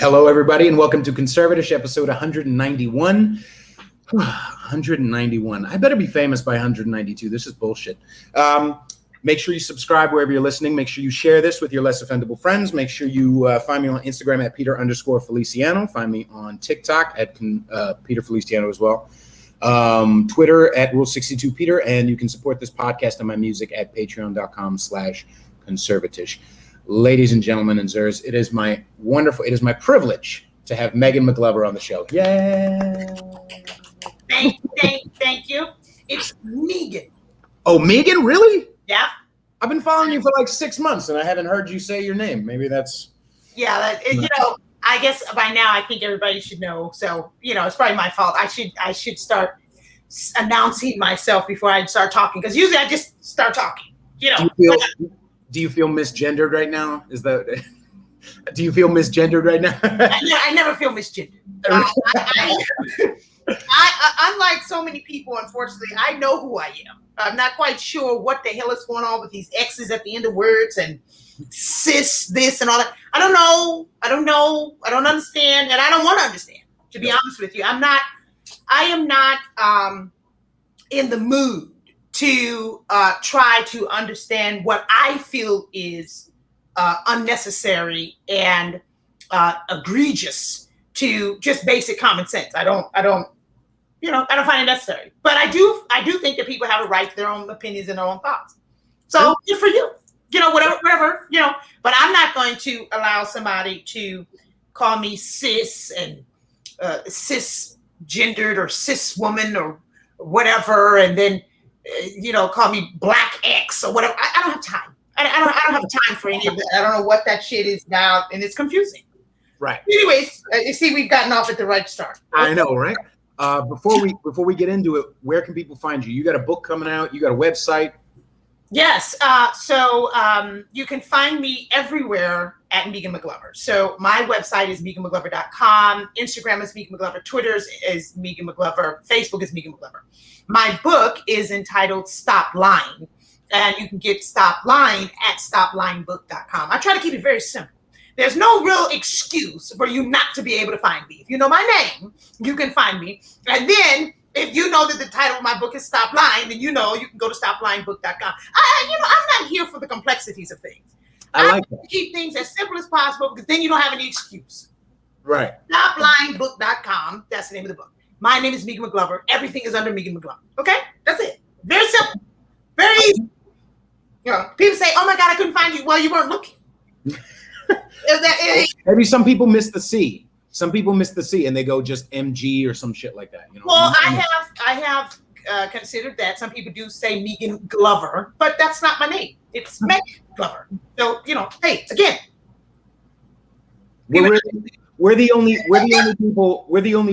Hello, everybody, and welcome to Conservatish, episode 191. 191. I better be famous by 192. This is bullshit. Make sure you subscribe wherever you're listening. Make sure you share this with your less offendable friends. Make sure you find me on Instagram at Peter_Feliciano. Find me on TikTok at Peter Feliciano as well. Twitter at Rule62Peter. And you can support this podcast and my music at patreon.com/Conservatish. Ladies and gentlemen and sirs, it is my privilege to have Megan McGlover on the show. Yay! Thank you. It's Megan. Oh, Megan? Really? Yeah. I've been following you for like 6 months and I haven't heard you say your name. Maybe that's... Yeah, I guess by now I think everybody should know. So, it's probably my fault. I should start announcing myself before I start talking, because usually I just start talking, Do you feel misgendered right now? Do you feel misgendered right now? I never feel misgendered. Unlike so many people, unfortunately, I know who I am. I'm not quite sure what the hell is going on with these X's at the end of words and cis this and all that. I don't know. I don't understand, and I don't want to understand, to be honest with you. I am not in the mood to try to understand what I feel is unnecessary and egregious to just basic common sense. I don't find it necessary. But I do think that people have a right to their own opinions and their own thoughts. So good for you. Whatever. But I'm not going to allow somebody to call me cis and cisgendered or cis woman or whatever, and then call me Black X or whatever. I don't have time. I don't have time for any of that. I don't know what that shit is about, and it's confusing. Right. Anyways, you see, we've gotten off at the right start. I know, right? Before we get into it, where can people find you? You got a book coming out. You got a website. Yes. So you can find me everywhere at Megan McGlover. So my website is meganmcglover.com. Instagram is Megan McGlover. Twitter is Megan McGlover. Facebook is Megan McGlover. My book is entitled Stop Lying, and you can get Stop Lying at stoplyingbook.com. I try to keep it very simple. There's no real excuse for you not to be able to find me. If you know my name, you can find me. And then if you know that the title of my book is Stop Lying, then you can go to stoplyingbook.com. I'm not here for the complexities of things. I like to keep things as simple as possible, because then you don't have any excuse. Right. Stoplyingbook.com. That's the name of the book. My name is Megan McGlover. Everything is under Megan McGlover. Okay? That's it. Very simple. Very easy. People say, "Oh my God, I couldn't find you." Well, you weren't looking. Maybe some people miss the C. Some people miss the C and they go just MG or some shit like that. Well, I have considered that. Some people do say Megan Glover, but that's not my name. It's Meg Glover. So hey, again, we're the only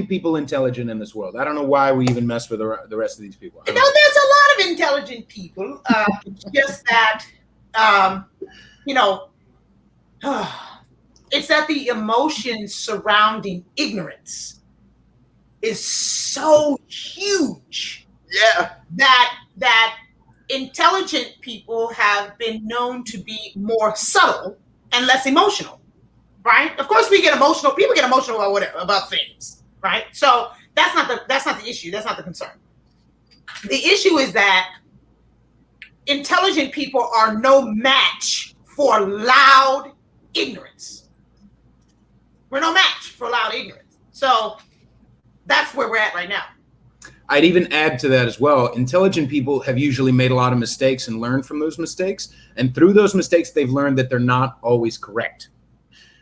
people intelligent in this world. I don't know why we even mess with the rest of these people. There's a lot of intelligent people. Just that, it's that the emotions surrounding ignorance is so huge. Yeah. That intelligent people have been known to be more subtle and less emotional, right? Of course, we get emotional. People get emotional about things, right? So that's not the issue. That's not the concern. The issue is that intelligent people are no match for loud ignorance. We're no match for loud ignorance. So that's where we're at right now. I'd even add to that as well. Intelligent people have usually made a lot of mistakes and learned from those mistakes. And through those mistakes, they've learned that they're not always correct.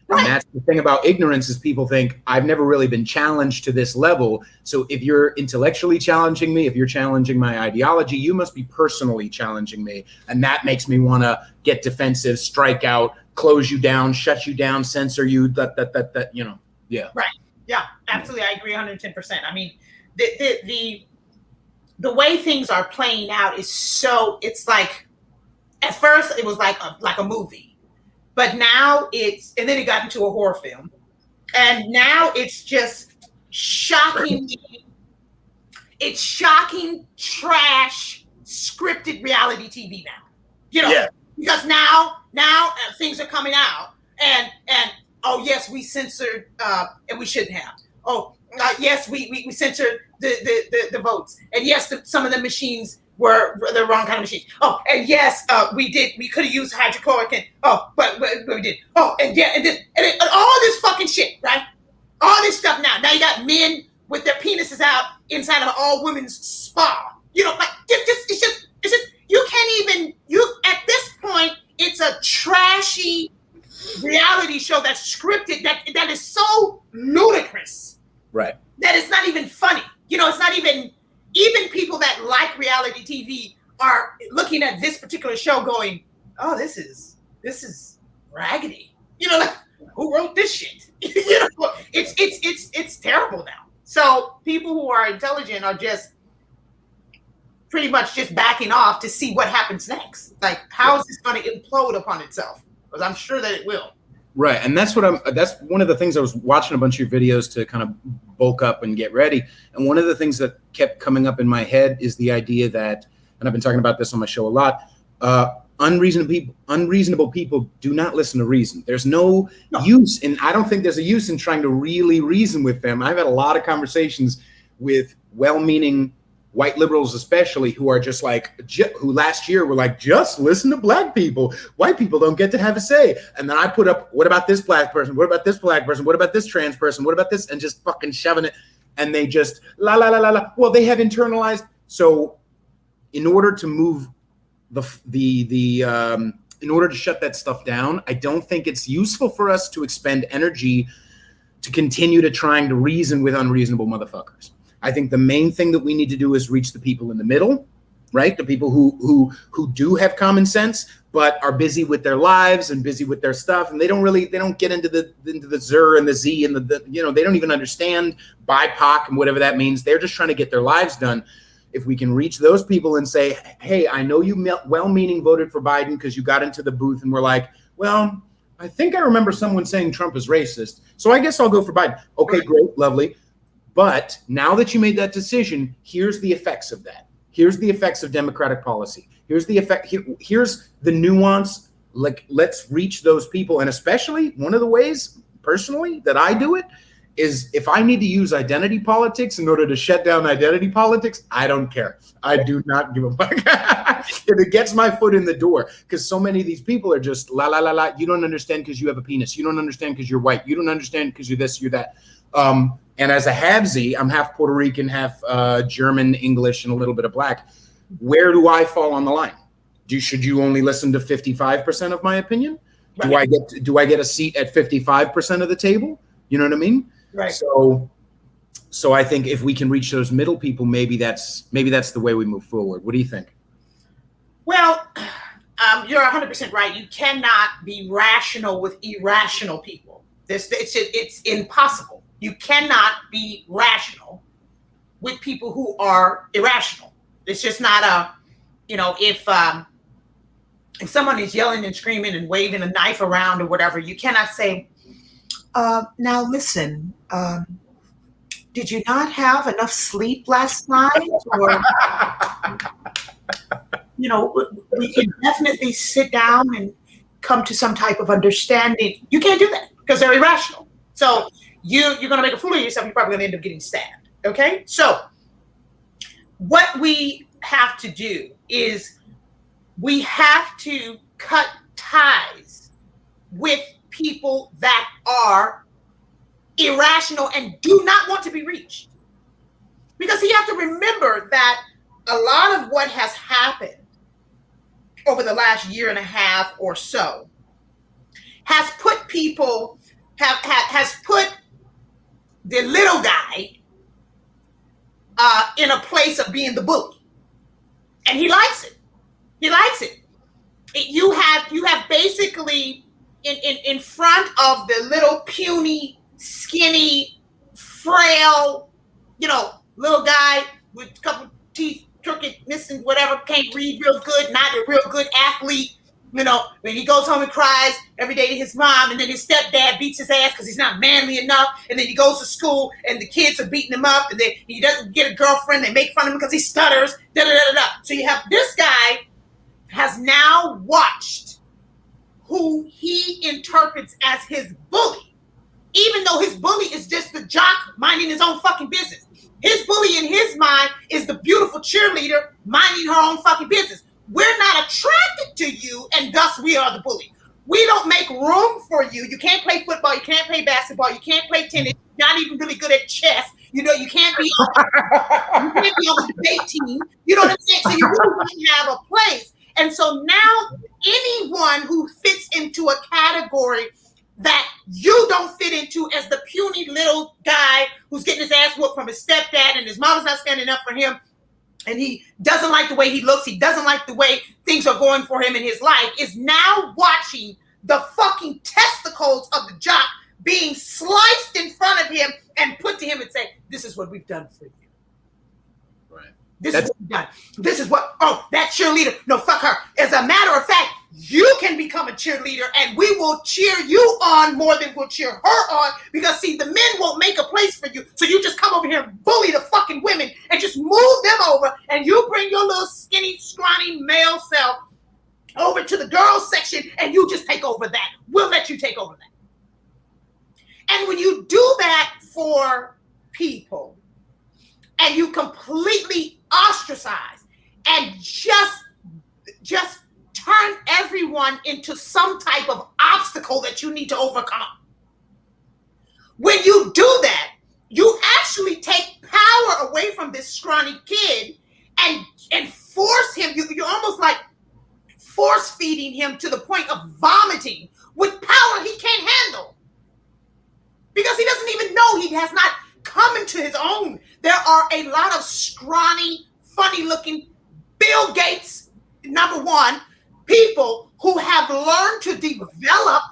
Right. And that's the thing about ignorance, is people think, I've never really been challenged to this level. So if you're intellectually challenging me, if you're challenging my ideology, you must be personally challenging me. And that makes me want to get defensive, strike out, close you down, shut you down, censor you, yeah. Right. Yeah, absolutely. I agree 110%. I mean, the way things are playing out is it's like, at first it was like a movie, but now and then it got into a horror film, and now it's just shocking trash scripted reality TV now, because now things are coming out and oh yes, we censored and we shouldn't have. Oh yes, we censored the votes, and yes, some of the machines were the wrong kind of machines. Oh, and yes, we could have used hydrochloric, and but we did. Oh, and yeah, and all this fucking shit, right? All this stuff now you got men with their penises out inside of an all women's spa. You know, like it's just you can't even at this point. It's a trashy reality show that's scripted that is so ludicrous, right? That it's not even funny. You know, it's not even people that like reality TV are looking at this particular show going, "Oh, this is raggedy." You know, like, who wrote this shit? You know, it's terrible now. So people who are intelligent are just pretty much just backing off to see what happens next. Like, how is this going to implode upon itself? Because I'm sure that it will. Right, and that's one of the things I was watching a bunch of your videos to kind of bulk up and get ready. And one of the things that kept coming up in my head is the idea that, and I've been talking about this on my show a lot, unreasonable people do not listen to reason. There's no use, and I don't think there's a use in trying to really reason with them. I've had a lot of conversations with well-meaning white liberals, especially, who are just like, who last year were like, just listen to black people. White people don't get to have a say. And then I put up, what about this black person? What about this black person? What about this trans person? What about this? And just fucking shoving it. And they just la la la la la. Well, they have internalized. So in order to move in order to shut that stuff down, I don't think it's useful for us to expend energy to continue to trying to reason with unreasonable motherfuckers. I think the main thing that we need to do is reach the people in the middle, right? The people who do have common sense, but are busy with their lives and busy with their stuff, and they don't get into the Zer and the Z and the they don't even understand BIPOC and whatever that means. They're just trying to get their lives done. If we can reach those people and say, hey, I know you well-meaning voted for Biden because you got into the booth and were like, well, I think I remember someone saying Trump is racist, so I guess I'll go for Biden. Okay, great, lovely. But now that you made that decision, here's the effects of that. Here's the effects of Democratic policy. Here's the effect. Here's the nuance. Like, let's reach those people. And especially one of the ways personally that I do it is if I need to use identity politics in order to shut down identity politics, I don't care. I do not give a fuck. If it gets my foot in the door, because so many of these people are just la la la la. You don't understand because you have a penis. You don't understand because you're white. You don't understand because you're this, you're that. And as a halvesy, I'm half Puerto Rican, half German, English, and a little bit of black. Where do I fall on the line? Should you only listen to 55% of my opinion? Right. Do I get a seat at 55% of the table? You know what I mean? Right. So I think if we can reach those middle people, maybe that's the way we move forward. What do you think? Well, you're 100% right. You cannot be rational with irrational people. It's impossible. You cannot be rational with people who are irrational. It's just not if someone is yelling and screaming and waving a knife around or whatever, you cannot say, now listen, did you not have enough sleep last night? Or, we can definitely sit down and come to some type of understanding. You can't do that because they're irrational. So you're going to make a fool of yourself. You're probably going to end up getting stabbed. Okay? So what we have to do is we have to cut ties with people that are irrational and do not want to be reached. Because you have to remember that a lot of what has happened over the last year and a half or so has put people, has put the little guy in a place of being the bully. And he likes it. He likes it. You have basically in front of the little puny, skinny, frail, little guy with a couple teeth, crooked, missing, whatever, can't read real good, not a real good athlete. When he goes home and cries every day to his mom, and then his stepdad beats his ass because he's not manly enough, and then he goes to school and the kids are beating him up, and then he doesn't get a girlfriend, they make fun of him because he stutters, da-da-da-da-da. So you have this guy has now watched who he interprets as his bully jock minding his own fucking business. His bully in his mind is the beautiful cheerleader minding her own fucking business. We're not attracted to you, and thus we are the bully. We don't make room for you. You can't play football. You can't play basketball. You can't play tennis. You're not even really good at chess. You know, you can't be on the debate team. You know what I'm saying? So you really don't have a place. And so now anyone who fits into a category that you don't fit into as the puny little guy who's getting his ass whooped from his stepdad and his mama's not standing up for him, and he doesn't like the way he looks, he doesn't like the way things are going for him in his life, is now watching the fucking testicles of the jock being sliced in front of him and put to him and say, this is what we've done for you. Right. This is what we've done. This is what, oh, that cheerleader. No, fuck her. As a matter of fact, you can become a cheerleader and we will cheer you on more than we'll cheer her on, because see, the men won't make a place for you. So you just come over here and bully the fucking women and just move them over, and you bring your little skinny, scrawny male self over to the girls section and you just take over that. We'll let you take over that. And when you do that for people and you completely ostracize and just turn everyone into some type of obstacle that you need to overcome. When you do that, you actually take power away from this scrawny kid and force him, you're almost like force feeding him to the point of vomiting with power he can't handle. Because he doesn't even know, he has not come into his own. There are a lot of scrawny, funny looking Bill Gates, number one, people who have learned to develop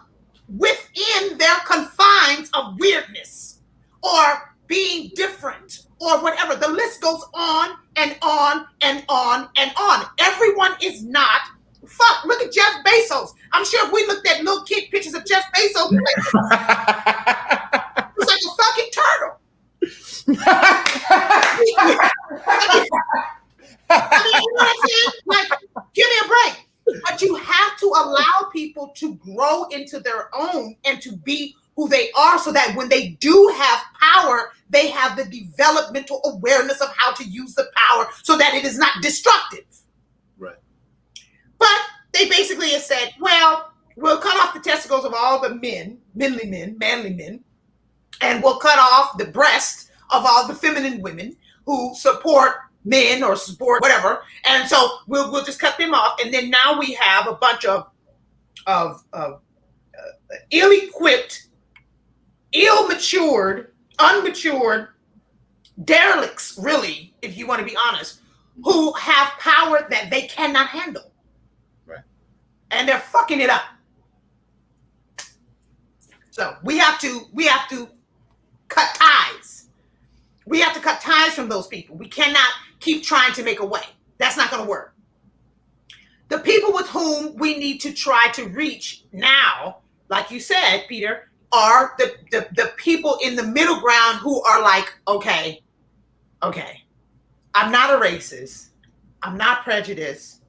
within their confines of weirdness or being different or whatever. The list goes on and on and on and on. Everyone is not. Fuck, look at Jeff Bezos. I'm sure if we looked at little kid pictures of Jeff Bezos, it's like a fucking turtle. I mean, you know what I'm saying? Like, give me a break. But you have to allow people to grow into their own and to be who they are, so that when they do have power, they have the developmental awareness of how to use the power so that it is not destructive. Right. But they basically have said, well, we'll cut off the testicles of all the men, manly men, and we'll cut off the breast of all the feminine women who support men or support whatever, and so we'll just cut them off, and then now we have a bunch of ill-equipped, ill-matured, unmatured derelicts, really, if you want to be honest, who have power that they cannot handle, right? And they're fucking it up. So we have to cut ties. We have to cut ties from those people. We cannot keep trying to make a way. That's not going to work. The people with whom we need to try to reach now, like you said, Peter, are the people in the middle ground who are like, okay, I'm not a racist. I'm not prejudiced.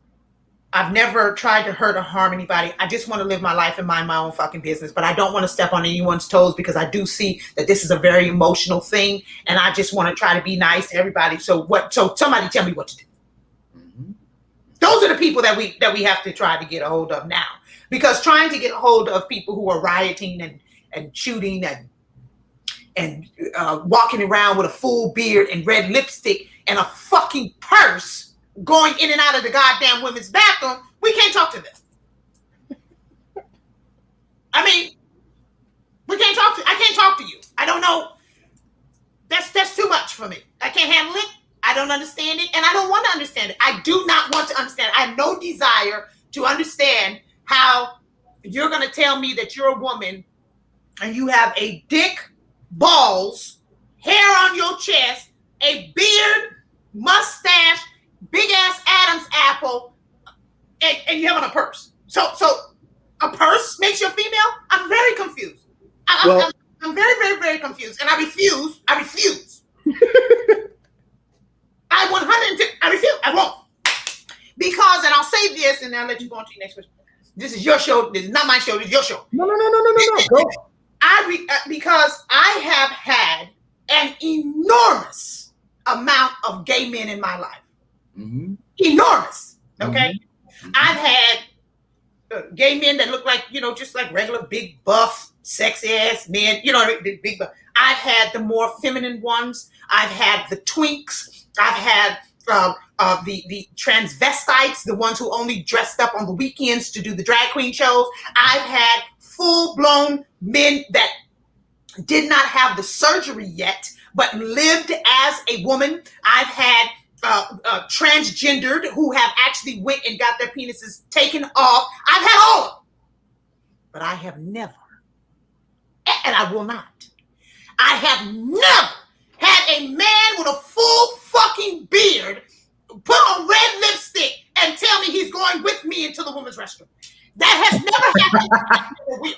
I've never tried to hurt or harm anybody. I just want to live my life and mind my own fucking business, but I don't want to step on anyone's toes, because I do see that this is a very emotional thing, and I just want to try to be nice to everybody. So somebody tell me what to do. Mm-hmm. Those are the people that we have to try to get a hold of now, because trying to get a hold of people who are rioting and shooting and walking around with a full beard and red lipstick and a fucking purse, going in and out of the goddamn women's bathroom, we can't talk to them. I mean, I can't talk to you. I don't know. That's too much for me. I can't handle it. I don't understand it, and I don't want to understand it. I do not want to understand it. I have no desire to understand how you're going to tell me that you're a woman and you have a dick, balls, hair on your chest, a beard, mustache, big ass Adam's apple, and you have on a purse. So a purse makes you a female? I'm very confused. I'm very, very, very confused, and I refuse. I refuse. I refuse. I won't. Because, and I'll say this, and I'll let you go on to your next question. This is your show. This is not my show. This is your show. No. Go. Because I have had an enormous amount of gay men in my life. Mm-hmm. Enormous. Okay. Mm-hmm. I've had gay men that look like, just like regular big buff, sexy ass men, big buff. I've had the more feminine ones. I've had the twinks. I've had the transvestites, the ones who only dressed up on the weekends to do the drag queen shows. I've had full-blown men that did not have the surgery yet, but lived as a woman. I've had transgendered who have actually went and got their penises taken off. I've had all of them. But I have never, and I will not, I have never had a man with a full fucking beard put on red lipstick and tell me he's going with me into the women's restroom. That has never happened. Never will.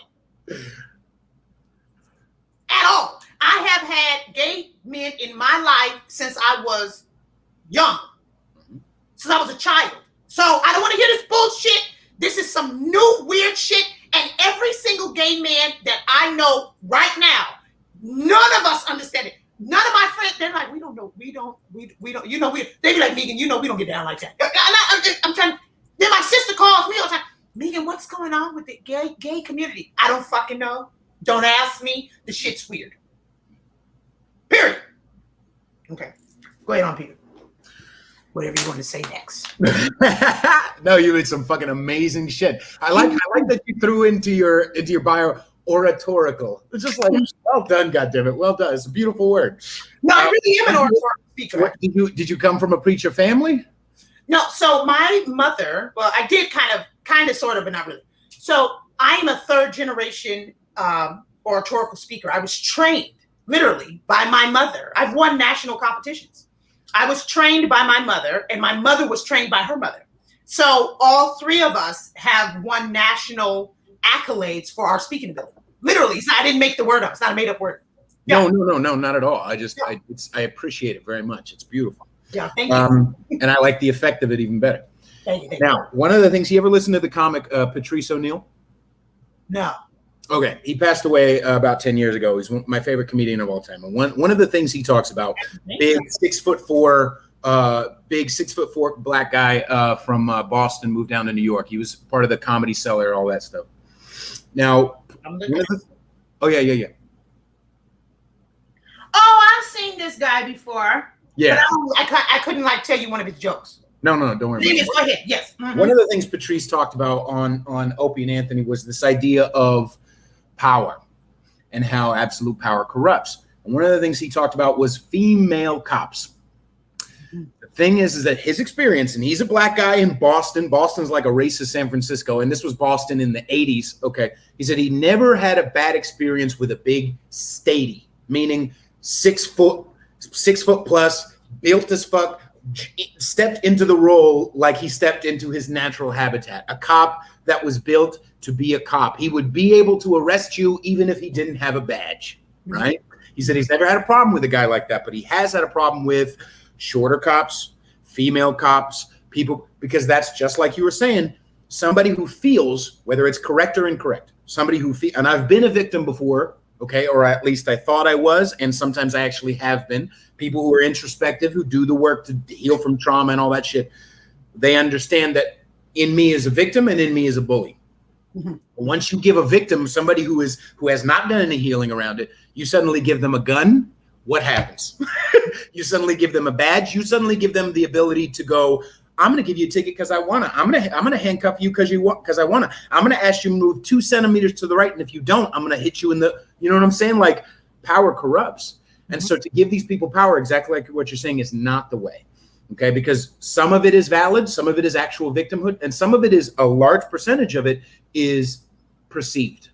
At all. I have had gay men in my life since I was young, since I was a child. So I don't want to hear this bullshit. This is some new weird shit. And every single gay man that I know right now, none of us understand it. None of my friends, they're like, we don't know. They be like, Megan, we don't get down like that. I'm trying. Then my sister calls me all the time. Megan, what's going on with the gay community? I don't fucking know. Don't ask me. The shit's weird. Period. Okay. Go ahead on, Peter. Whatever you want to say next. No, you did some fucking amazing shit. I like that you threw into your bio oratorical. It's just like, well done, goddammit. Well done. It's a beautiful word. No, I really am an oratorical speaker. Did you come from a preacher family? No, so my mother, well, I did kind of, sort of, but not really. So I am a third generation oratorical speaker. I was trained literally by my mother. I've won national competitions. I was trained by my mother, and my mother was trained by her mother. So all three of us have won national accolades for our speaking ability. Literally, I didn't make the word up. It's not a made up word. Yeah. No, not at all. I appreciate it very much. It's beautiful. Yeah, thank you. And I like the effect of it even better. Thank you. Now, one of the things, you ever listen to the comic Patrice O'Neal? No. Okay, he passed away about 10 years ago. He's my favorite comedian of all time. And one of the things he talks about, big 6'4", big 6'4" black guy from Boston, moved down to New York. He was part of the Comedy Cellar, all that stuff. Now, oh yeah. Oh, I've seen this guy before. Yeah, but I couldn't tell you one of his jokes. No, don't worry. Go ahead. Yes. Mm-hmm. One of the things Patrice talked about on Opie and Anthony was this idea of power and how absolute power corrupts. And one of the things he talked about was female cops. Mm-hmm. The thing is that his experience, and he's a black guy in Boston. Boston's like a racist San Francisco, and this was Boston in the 80s. Okay, he said he never had a bad experience with a big statey, meaning 6 foot plus, built as fuck, stepped into the role like he stepped into his natural habitat. A cop that was built to be a cop. He would be able to arrest you even if he didn't have a badge, right? He said he's never had a problem with a guy like that, but he has had a problem with shorter cops, female cops, people, because that's just like you were saying, somebody who feels, whether it's correct or incorrect, somebody who feels, and I've been a victim before, okay, or at least I thought I was, and sometimes I actually have been. People who are introspective, who do the work to heal from trauma and all that shit, they understand that in me is a victim and in me is a bully. Mm-hmm. Once you give a victim, somebody who has not done any healing around it, you suddenly give them a gun, what happens? You suddenly give them a badge, you suddenly give them the ability to go, I'm going to give you a ticket because I want to. I'm going to handcuff you because I want to. I'm going to ask you to move 2 centimeters to the right, and if you don't, I'm going to hit you in the. You know what I'm saying? Like, power corrupts, and so to give these people power, exactly like what you're saying, is not the way. Okay, because some of it is valid, some of it is actual victimhood, and some of it is, a large percentage of it is perceived.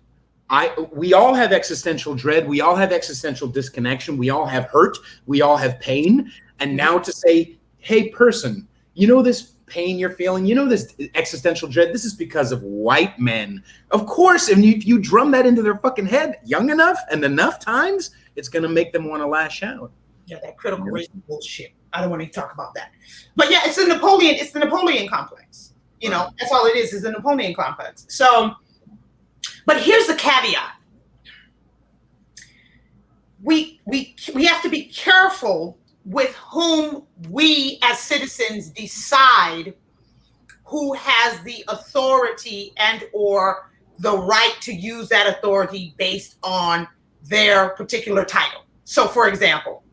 We all have existential dread. We all have existential disconnection. We all have hurt. We all have pain. And now to say, hey, person, you know this pain you're feeling? You know this existential dread? This is because of white men. Of course, and if you drum that into their fucking head young enough and enough times, it's going to make them want to lash out. Yeah, that critical race bullshit. I don't want to talk about that. But yeah, it's the Napoleon complex. You know, that's all it is the Napoleon complex. So, but here's the caveat. We have to be careful with whom we as citizens decide who has the authority and or the right to use that authority based on their particular title. So for example,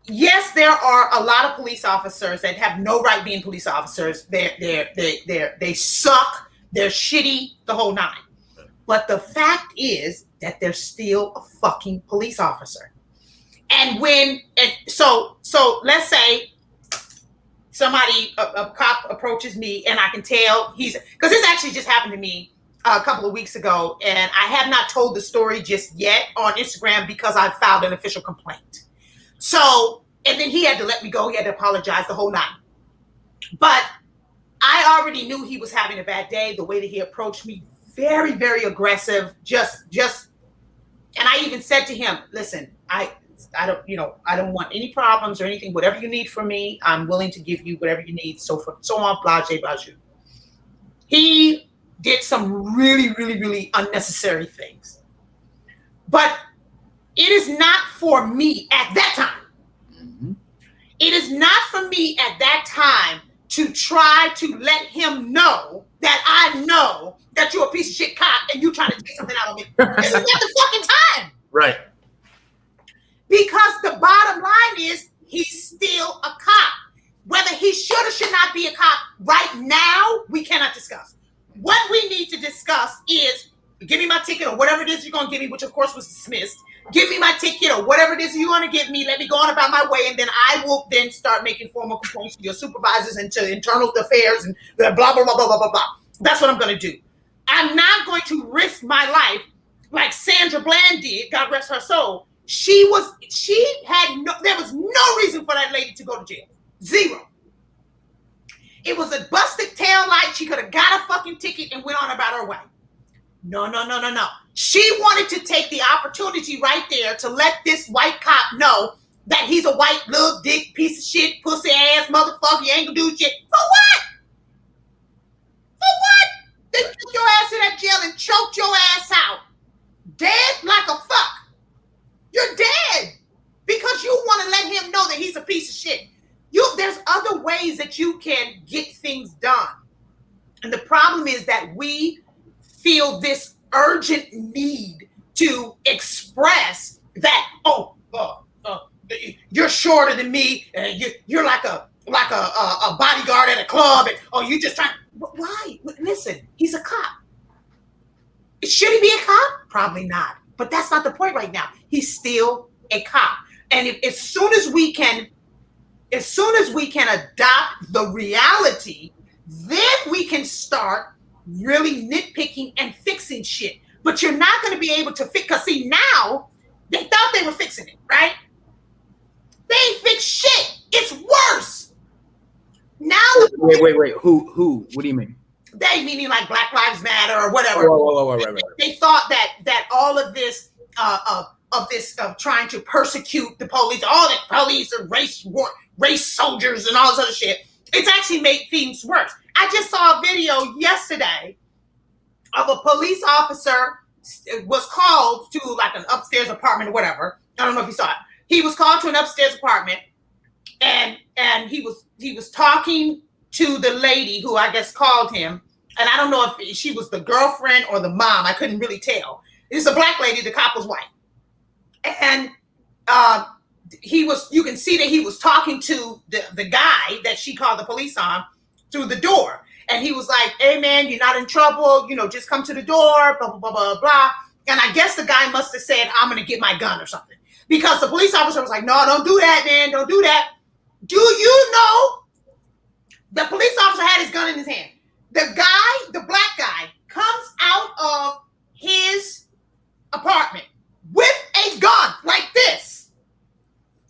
yes, there are a lot of police officers that have no right being police officers. They suck, they're shitty, the whole nine. But the fact is that they're still a fucking police officer. And so let's say somebody, a cop approaches me and I can tell because this actually just happened to me a couple of weeks ago, and I have not told the story just yet on Instagram because I filed an official complaint. So, and then he had to let me go. He had to apologize, the whole nine. But I already knew he was having a bad day. The way that he approached me, very, very aggressive. Just, and I even said to him, listen, I don't want any problems or anything. Whatever you need from me, I'm willing to give you whatever you need. So on, blase, blase. He did some really, really, really unnecessary things. But it is not for me at that time. Mm-hmm. It is not for me at that time to try to let him know that I know that you're a piece of shit cop and you trying to take something out of me. This is not the fucking time. Right. Because the bottom line is he's still a cop. Whether he should or should not be a cop right now, we cannot discuss. What we need to discuss is, give me my ticket or whatever it is you're going to give me, which of course was dismissed. Give me my ticket or whatever it is you want to give me. Let me go on about my way. And then I will then start making formal complaints to your supervisors and to internal affairs and blah, blah, blah, blah, blah, blah, blah. That's what I'm going to do. I'm not going to risk my life like Sandra Bland did, God rest her soul. There was no reason for that lady to go to jail. Zero. It was a busted tail light. She could have got a fucking ticket and went on about her way. No. She wanted to take the opportunity right there to let this white cop know that he's a white little dick piece of shit, pussy ass motherfucker. You ain't gonna do shit. For what? They took your ass to that jail and choked your ass out. Dead like a fuck. You're dead because you want to let him know that he's a piece of shit. There's other ways that you can get things done. And the problem is that we feel this urgent need to express that, you're shorter than me, you're like a bodyguard at a club, and you just trying. Why? Listen, he's a cop. Should he be a cop? Probably not. But that's not the point right now. He's still a cop. And as soon as we can adopt the reality, then we can start really nitpicking and fixing shit. But you're not going to be able to fix, because see, now they thought they were fixing it, right? They ain't fixed shit. It's worse. Now Wait. Who? What do you mean? They meaning like Black Lives Matter or whatever. Right. They thought that all of this of trying to persecute the police, all the police and race soldiers and all this other shit, it's actually made things worse. I just saw a video yesterday of a police officer was called to like an upstairs apartment or whatever. I don't know if you saw it. He was called to an upstairs apartment, and he was talking to the lady who I guess called him. And I don't know if she was the girlfriend or the mom. I couldn't really tell. It's a black lady. The cop was white. And you can see that he was talking to the guy that she called the police on through the door. And he was like, hey man, you're not in trouble. Just come to the door, blah, blah, blah, blah, blah. And I guess the guy must have said, I'm going to get my gun or something. Because the police officer was like, no, don't do that, man. Don't do that. Do you know the police officer had his gun in his hand? The black guy, comes out of his apartment with a gun like this.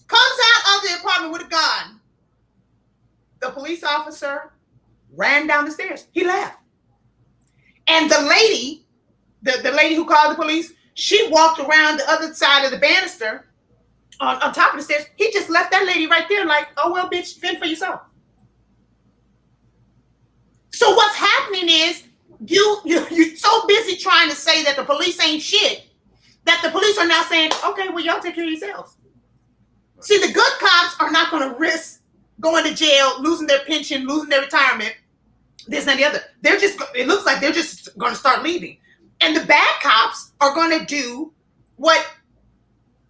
Comes out of the apartment with a gun. The police officer ran down the stairs. He left. And the lady, the lady who called the police, she walked around the other side of the banister on top of the stairs. He just left that lady right there like, oh, well, bitch, fend for yourself. So what's happening is you're so busy trying to say that the police ain't shit that the police are now saying, okay, well, y'all take care of yourselves. See, the good cops are not going to risk going to jail, losing their pension, losing their retirement, this and the other. It looks like they're just going to start leaving. And the bad cops are going to do what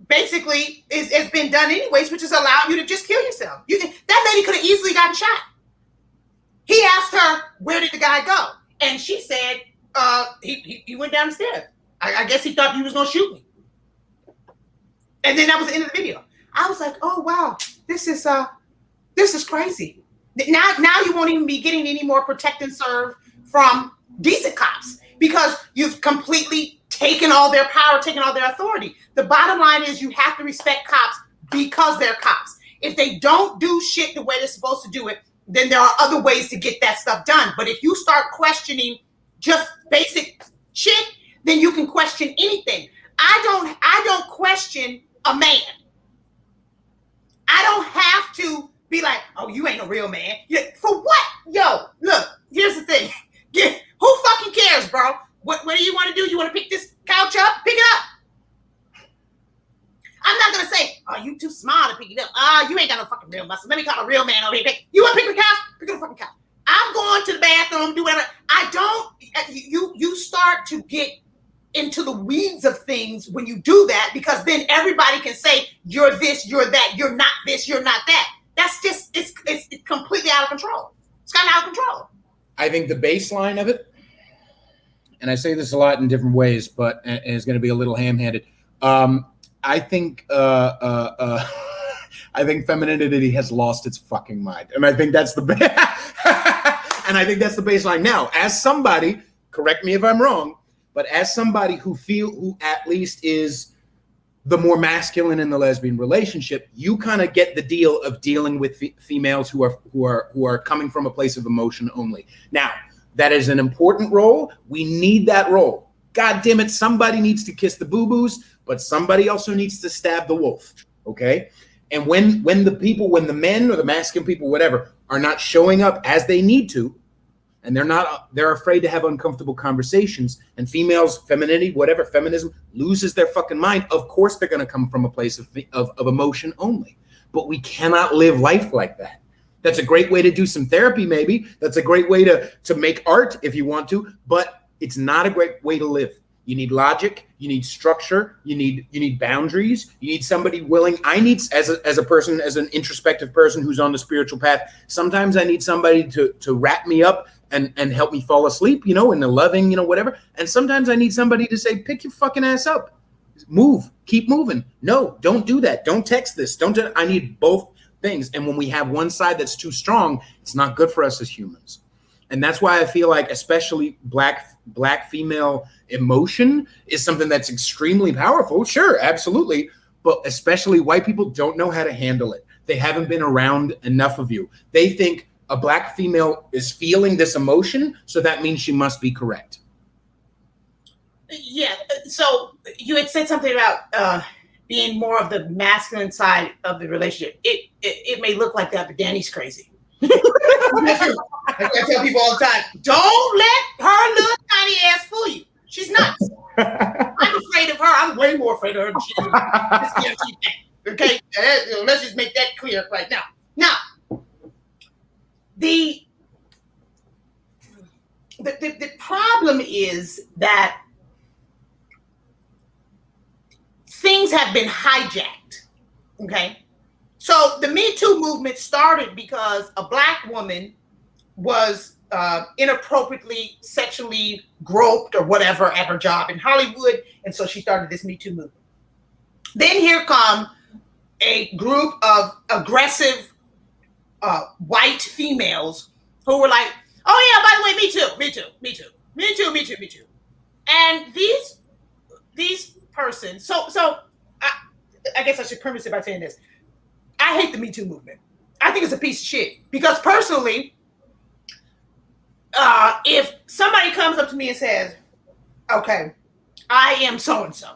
basically has been done anyways, which is allow you to just kill yourself. That lady could have easily gotten shot. He asked her, where did the guy go? And she said, he went down the stairs. I guess he thought he was going to shoot me. And then that was the end of the video. I was like, oh, wow, this is crazy. Now you won't even be getting any more protect and serve from decent cops because you've completely taken all their power, taken all their authority. The bottom line is you have to respect cops because they're cops. If they don't do shit the way they're supposed to do it, then there are other ways to get that stuff done. But if you start questioning just basic shit, then you can question anything. I don't question a man. I don't have to be like, oh, you ain't a real man. For what? Yo, look, here's the thing. Who fucking cares, bro? What do you want to do? You want to pick this couch up? Pick it up. I'm not going to say, oh, you too small to pick it up. You ain't got no fucking real muscle. Let me call a real man over here. You want to pick the couch? Pick up the fucking couch. I'm going to the bathroom, do whatever. You start to get into the weeds of things when you do that, because then everybody can say, you're this, you're that, you're not this, you're not that. That's just, it's completely out of control. It's kind of out of control. I think the baseline of it, and I say this a lot in different ways, but it's going to be a little ham-handed. I think femininity has lost its fucking mind, and I think that's the and I think that's the baseline. Now, as somebody, correct me if I'm wrong, but as somebody who at least is the more masculine in the lesbian relationship, you kind of get the deal of dealing with females who are coming from a place of emotion only. Now, that is an important role. We need that role. God damn it, somebody needs to kiss the boo-boos, but somebody also needs to stab the wolf, okay? And when the men or the masculine people, whatever, are not showing up as they need to, and they're afraid to have uncomfortable conversations, and females, femininity, whatever, feminism loses their fucking mind, of course they're going to come from a place of emotion only. But we cannot live life like that. That's a great way to do some therapy, maybe. That's a great way to make art if you want to, but it's not a great way to live. You need logic, you need structure, you need boundaries, you need somebody willing. I need, as a person, as an introspective person who's on the spiritual path, sometimes I need somebody to wrap me up and help me fall asleep, in the loving, whatever. And sometimes I need somebody to say, pick your fucking ass up, move, keep moving. No, don't do that. Don't text this. I need both things. And when we have one side that's too strong, it's not good for us as humans. And that's why I feel like especially black female emotion is something that's extremely powerful. Sure, absolutely. But especially white people don't know how to handle it. They haven't been around enough of you. They think a black female is feeling this emotion, so that means she must be correct. Yeah. So you had said something about being more of the masculine side of the relationship. It may look like that, but Danny's crazy. I tell people all the time, don't let her little tiny ass fool you. She's nuts. I'm afraid of her. I'm way more afraid of her than she is. Okay? Let's just make that clear right now. Now, the problem is that things have been hijacked. Okay? So the Me Too movement started because a black woman was inappropriately sexually groped or whatever at her job in Hollywood, and so she started this Me Too movement. Then here come a group of aggressive white females who were like, oh yeah, by the way, me too. And these persons, so I guess I should premise it by saying this. I hate the Me Too movement. I think it's a piece of shit. Because personally, if somebody comes up to me and says, okay, I am so-and-so,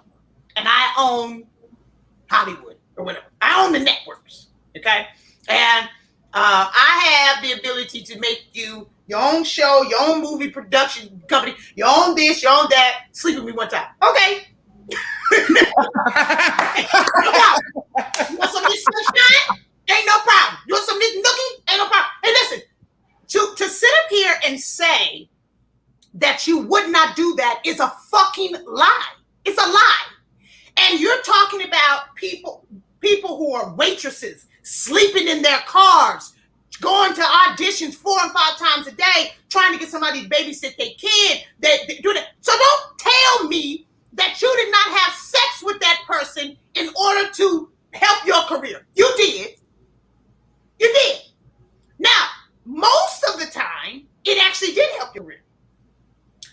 and I own Hollywood or whatever. I own the networks, okay? And I have the ability to make you your own show, your own movie production company, you own this, you own that, sleep with me one time. Okay. No problem. You want some of this sunshine? Ain't no problem. You want some of this nookie? Ain't no problem. Hey, listen, to sit up here and say that you would not do that is a fucking lie. It's a lie. And you're talking about people who are waitresses, sleeping in their cars, going to auditions 4 and 5 times a day, trying to get somebody to babysit their kid. They do that. So don't tell me that you did not have sex with that person in order to help your career. You did. You did. Now, most of the time, it actually did help your career.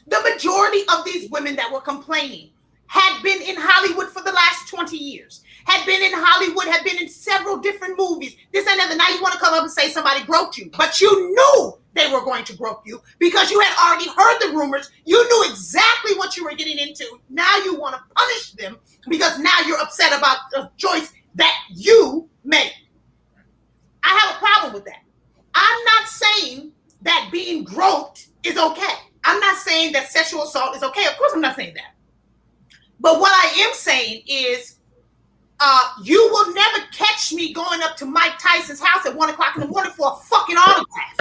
The majority of these women that were complaining had been in Hollywood for the last 20 years, had been in Hollywood, had been in several different movies, this and that. Now you want to come up and say somebody groped you, but you knew they were going to grope you because you had already heard the rumors. You knew exactly what you were getting into. Now you want to punish them because now you're upset about the choice that you made. I have a problem with that. I'm not saying that being groped is okay. I'm not saying that sexual assault is okay. Of course, I'm not saying that. But what I am saying is you will never catch me going up to Mike Tyson's house at 1 o'clock in the morning for a fucking autograph.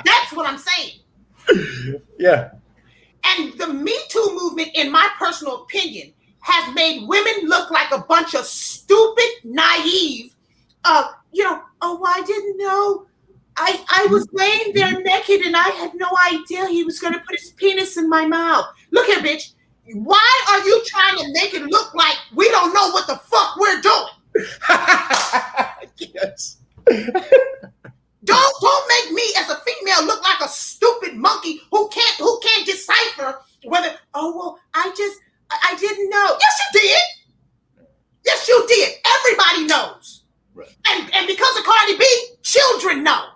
That's what I'm saying. Yeah. And the Me Too movement, in my personal opinion, has made women look like a bunch of stupid, naive, oh, I didn't know. I was laying there naked and I had no idea he was going to put his penis in my mouth. Look here, bitch. Why are you trying to make it look like we don't know what the fuck we're doing? Yes. Don't make me as a female look like a stupid monkey who can't decipher whether, I didn't know. Yes, you did. Yes, you did. Everybody knows. Right. And because of Cardi B, children know.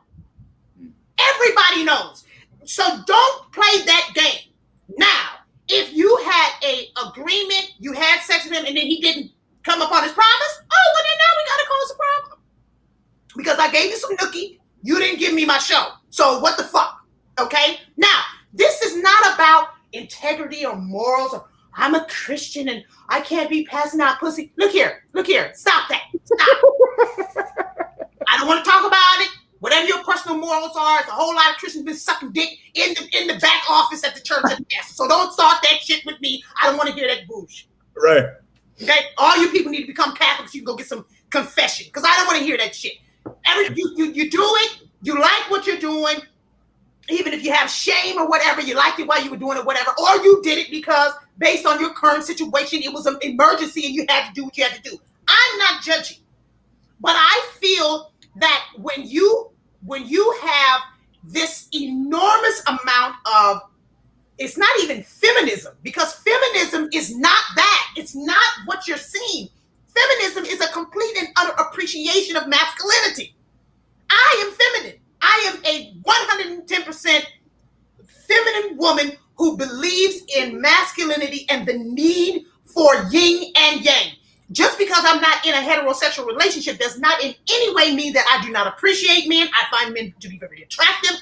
Everybody knows. So don't play that game. Now, if you had a agreement, you had sex with him, and then he didn't come up on his promise, well then now we gotta cause a problem. Because I gave you some nookie, you didn't give me my show. So what the fuck? Okay? Now, this is not about integrity or morals or I'm a Christian and I can't be passing out pussy. Look here, stop that. Stop. I don't want to talk about it. Whatever your personal morals are, it's a whole lot of Christians been sucking dick in the back office at the church at the pastor. So don't start that shit with me. I don't want to hear that bullshit. Right. Okay? All you people need to become Catholics. You can go get some confession because I don't want to hear that shit. You do it. You like what you're doing. Even if you have shame or whatever, you liked it while you were doing it, whatever. Or you did it because based on your current situation, it was an emergency and you had to do what you had to do. I'm not judging. But I feel that when you have this enormous amount of, it's not even feminism, because feminism is not that. It's not what you're seeing. Feminism is a complete and utter appreciation of masculinity. I am feminine. I am a 110% feminine woman who believes in masculinity and the need for yin and yang. Just because I'm not in a heterosexual relationship does not in any way mean that I do not appreciate men. I find men to be very attractive.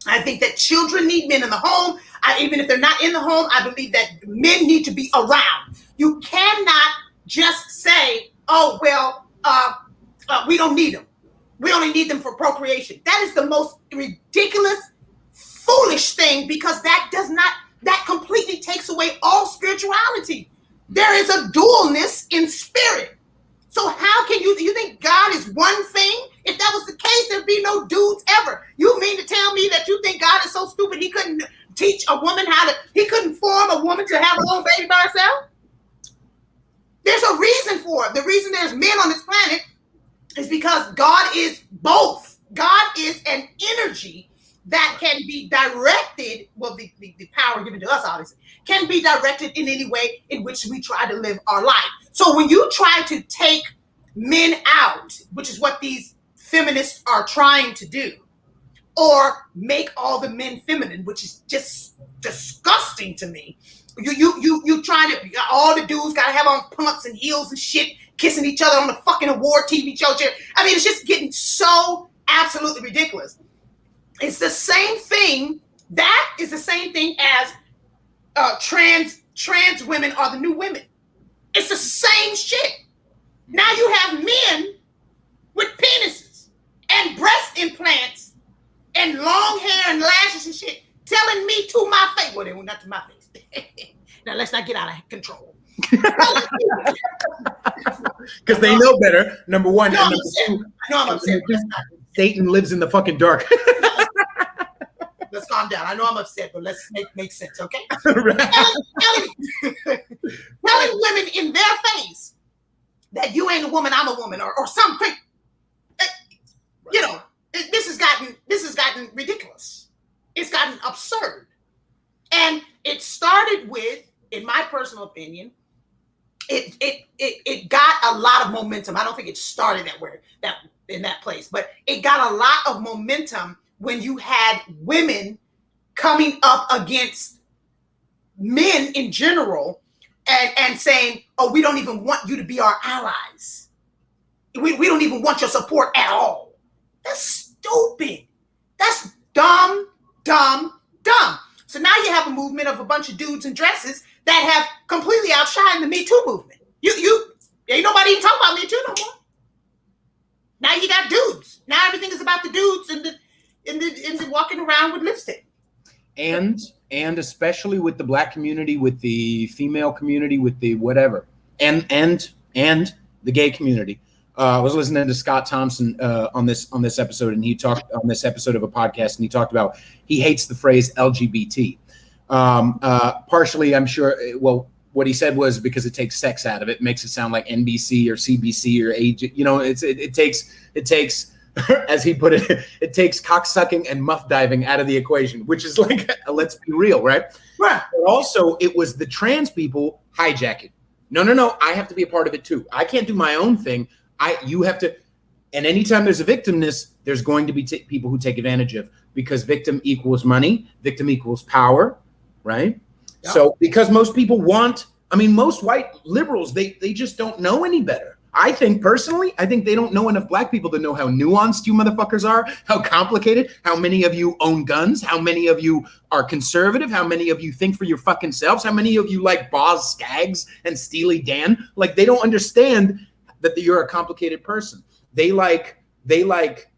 I think that children need men in the home. Even if they're not in the home, I believe that men need to be around. You cannot just say, we don't need them. We only need them for procreation. That is the most ridiculous, foolish thing because that completely takes away all spirituality. There is a dualness in spirit. So how can you think God is one thing? If that was the case, there'd be no dudes ever. You mean to tell me that you think God is so stupid he couldn't teach a woman he couldn't form a woman to have her own baby by herself? There's a reason for it. The reason there's men on this planet is because God is both. God is an energy that can be directed, the power given to us, obviously, can be directed in any way in which we try to live our life. So when you try to take men out, which is what these feminists are trying to do, or make all the men feminine, which is just disgusting to me. You trying to, all the dudes gotta have on pumps and heels and shit, kissing each other on the fucking award TV show. I mean, it's just getting so absolutely ridiculous. It's the same thing. That is the same thing as trans women are the new women. It's the same shit. Now you have men with penises and breast implants and long hair and lashes and shit telling me to my face. Well, they were not to my face. Now let's not get out of control. Because they know better, number one. No, and number two, I know I'm upset. Satan lives in the fucking dark. Let's calm down. I know I'm upset, but let's make sense, okay? Right. Telling women in their face that you ain't a woman, I'm a woman, or some crazy, you know, this has gotten ridiculous. It's gotten absurd. And it started with, in my personal opinion, it got a lot of momentum. I don't think it started in that place, but it got a lot of momentum when you had women coming up against men in general and saying, oh, we don't even want you to be our allies. We don't even want your support at all. That's stupid. That's dumb. So now you have a movement of a bunch of dudes in dresses that have completely outshined the Me Too movement. You ain't nobody even talking about Me Too no more. Now you got dudes. Now everything is about the dudes in the walking around with lipstick. And especially with the Black community, with the female community, with the whatever, and the gay community. I was listening to Scott Thompson on this episode, and he talked on this episode of a podcast, and he talked about he hates the phrase LGBT. Partially, I'm sure. Well, what he said was because it takes sex out of it, makes it sound like NBC or CBC or age. You know, it takes. As he put it, it takes cocksucking and muff diving out of the equation, which is like, let's be real, right? Right. But also, it was the trans people hijacking. No, I have to be a part of it too. I can't do my own thing. You have to, and anytime there's a victimness, there's going to be people who take advantage of, because victim equals money, victim equals power, right? Yeah. So because most people most white liberals, they just don't know any better. I think personally, they don't know enough Black people to know how nuanced you motherfuckers are, how complicated, how many of you own guns, how many of you are conservative, how many of you think for your fucking selves, how many of you like Boz Skaggs and Steely Dan. Like, they don't understand that you're a complicated person. They like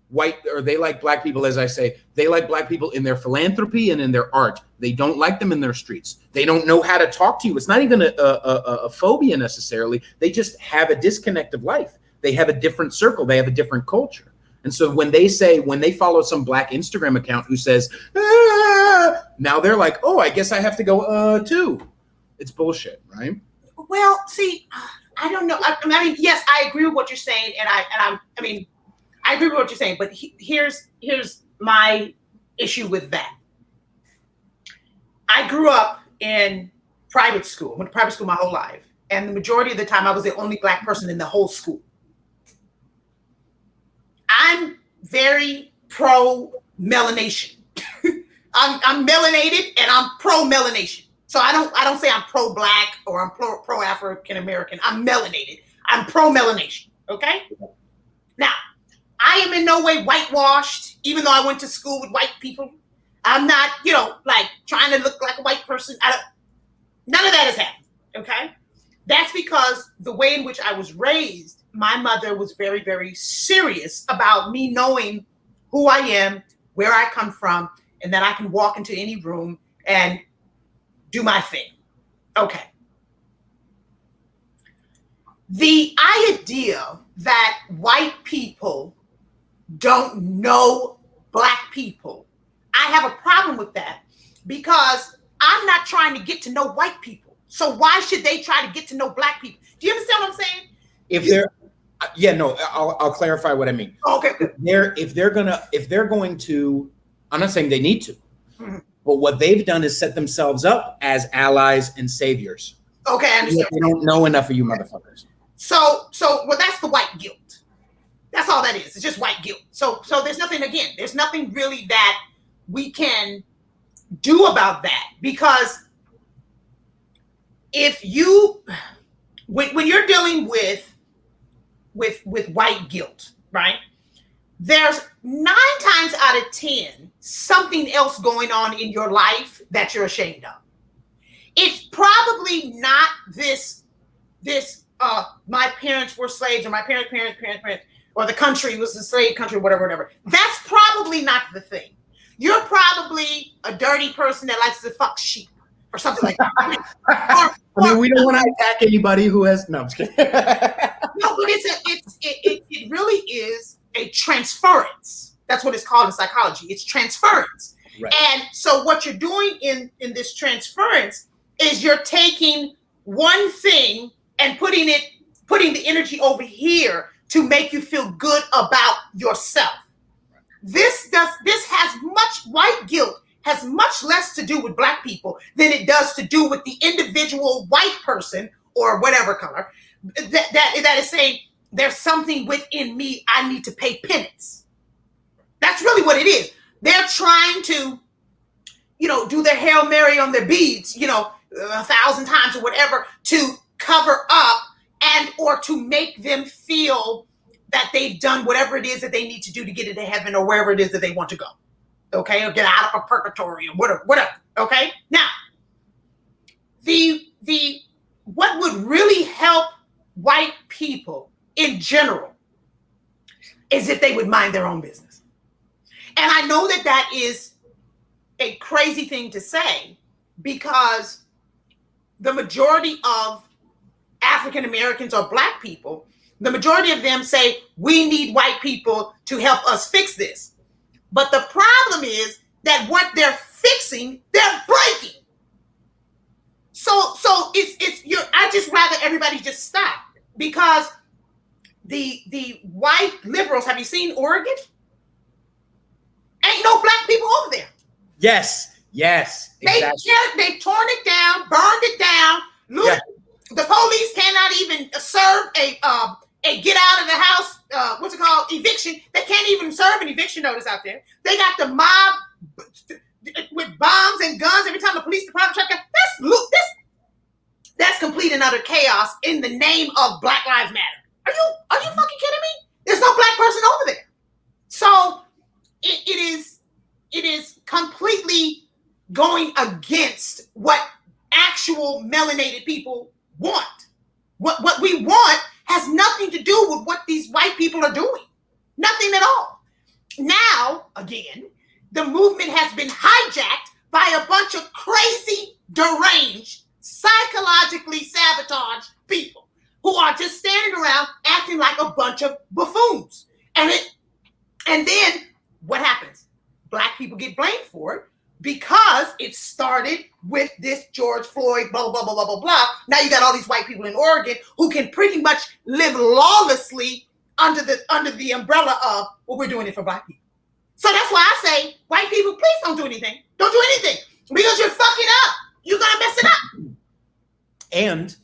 white, or they like Black people, as I say, they like Black people in their philanthropy and in their art. They don't like them in their streets. They don't know how to talk to you. It's not even a phobia necessarily. They just have a disconnect of life. They have a different circle. They have a different culture. And so when they follow some Black Instagram account who says, now they're like, oh, I guess I have to go too. It's bullshit, right? Well, see, I don't know. I mean, yes, I agree with what you're saying, I agree with what you're saying, but here's my issue with that. I grew up in private school, went to private school my whole life, and the majority of the time I was the only Black person in the whole school. I'm very pro-melanation. I'm melanated and I'm pro-melanation. So I don't say I'm pro-Black or I'm pro-African American. I'm melanated. I'm pro-melanation. Okay? Now, I am in no way whitewashed, even though I went to school with white people. I'm not, like trying to look like a white person. None of that has happened, okay? That's because the way in which I was raised, my mother was very, very serious about me knowing who I am, where I come from, and that I can walk into any room and do my thing. Okay. The idea that white people don't know Black people, I have a problem with that, because I'm not trying to get to know white people. So why should they try to get to know Black people? Do you understand what I'm saying? I'll clarify what I mean. Okay. If they're going to, I'm not saying they need to, mm-hmm. but what they've done is set themselves up as allies and saviors. Okay, I understand. They don't know enough of you motherfuckers. So that's the white guilt. That's all that is. It's just white guilt. So there's nothing really that we can do about that, because if you, when you're dealing with white guilt, right? There's 9 times out of 10 something else going on in your life that you're ashamed of. It's probably not this this my parents were slaves, or my parents, or the country was a slave country, whatever. That's probably not the thing. You're probably a dirty person that likes to fuck sheep or something like that. I mean, we don't want to attack anybody who has. No, I'm just kidding. No, but it really is a transference. That's what it's called in psychology. It's transference. Right. And so what you're doing in this transference is you're taking one thing and putting the energy over here to make you feel good about yourself. White guilt has much less to do with Black people than it does to do with the individual white person or whatever color that is saying there's something within me I need to pay penance. That's really what it is. They're trying to, do their Hail Mary on their beads, 1,000 times or whatever, to cover up and or to make them feel that they've done whatever it is that they need to do to get into heaven or wherever it is that they want to go. Okay, or get out of a purgatory or whatever. Okay, now the what would really help white people in general is if they would mind their own business. And I know that is a crazy thing to say, because the majority of African Americans or Black people, the majority of them say we need white people to help us fix this. But the problem is that what they're fixing, they're breaking. So I just rather everybody just stop, because the white liberals, have you seen Oregon? Ain't no Black people over there. Yes. Exactly. They've torn it down, burned it down. Look, yeah. The police cannot even serve a get out of the house, eviction. They can't even serve an eviction notice out there. They got the mob with bombs and guns every time the police department check out. That's complete and utter chaos in the name of Black Lives Matter. Are you fucking kidding me? There's no Black person over there. So it is completely going against what actual melanated people want. What we want has nothing to do with what these white people are doing. Nothing at all. Now, again, the movement has been hijacked by a bunch of crazy, deranged, psychologically sabotaged people who are just standing around acting like a bunch of buffoons. And then what happens? Black people get blamed for it because it started with this George Floyd, blah, blah, blah, blah, blah, blah. Now you got all these white people in Oregon who can pretty much live lawlessly under the umbrella of, well, we're doing it for Black people. So that's why I say, white people, please don't do anything. Don't do anything, because you're fucking up. You're going to mess it up. And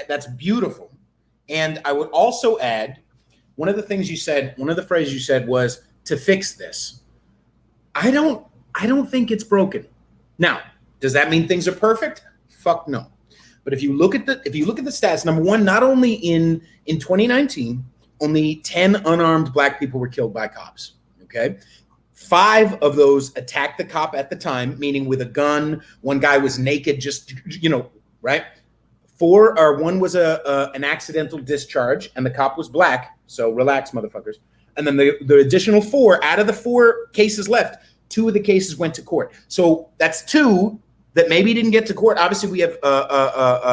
that's beautiful. And I would also add, one of the phrases you said was, to fix this. I don't think it's broken. Now, does that mean things are perfect? Fuck no. But if you look at the stats, number one, not only in 2019, only 10 unarmed Black people were killed by cops. Okay, 5 of those attacked the cop at the time, meaning with a gun. One guy was naked, just right. 1 was an accidental discharge, and the cop was Black. So relax, motherfuckers. And then the additional 4 out of the 4 cases left, 2 of the cases went to court. So that's 2 that maybe didn't get to court. Obviously, we have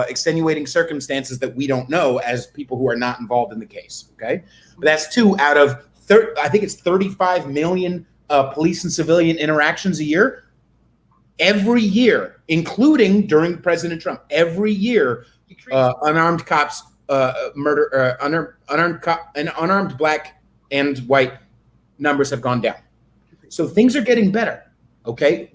extenuating circumstances that we don't know as people who are not involved in the case. Okay, but that's 2 out of I think it's 35 million police and civilian interactions a year. Every year, including during President Trump, every year, unarmed cops murder unarmed Black and white numbers have gone down. So things are getting better. Okay,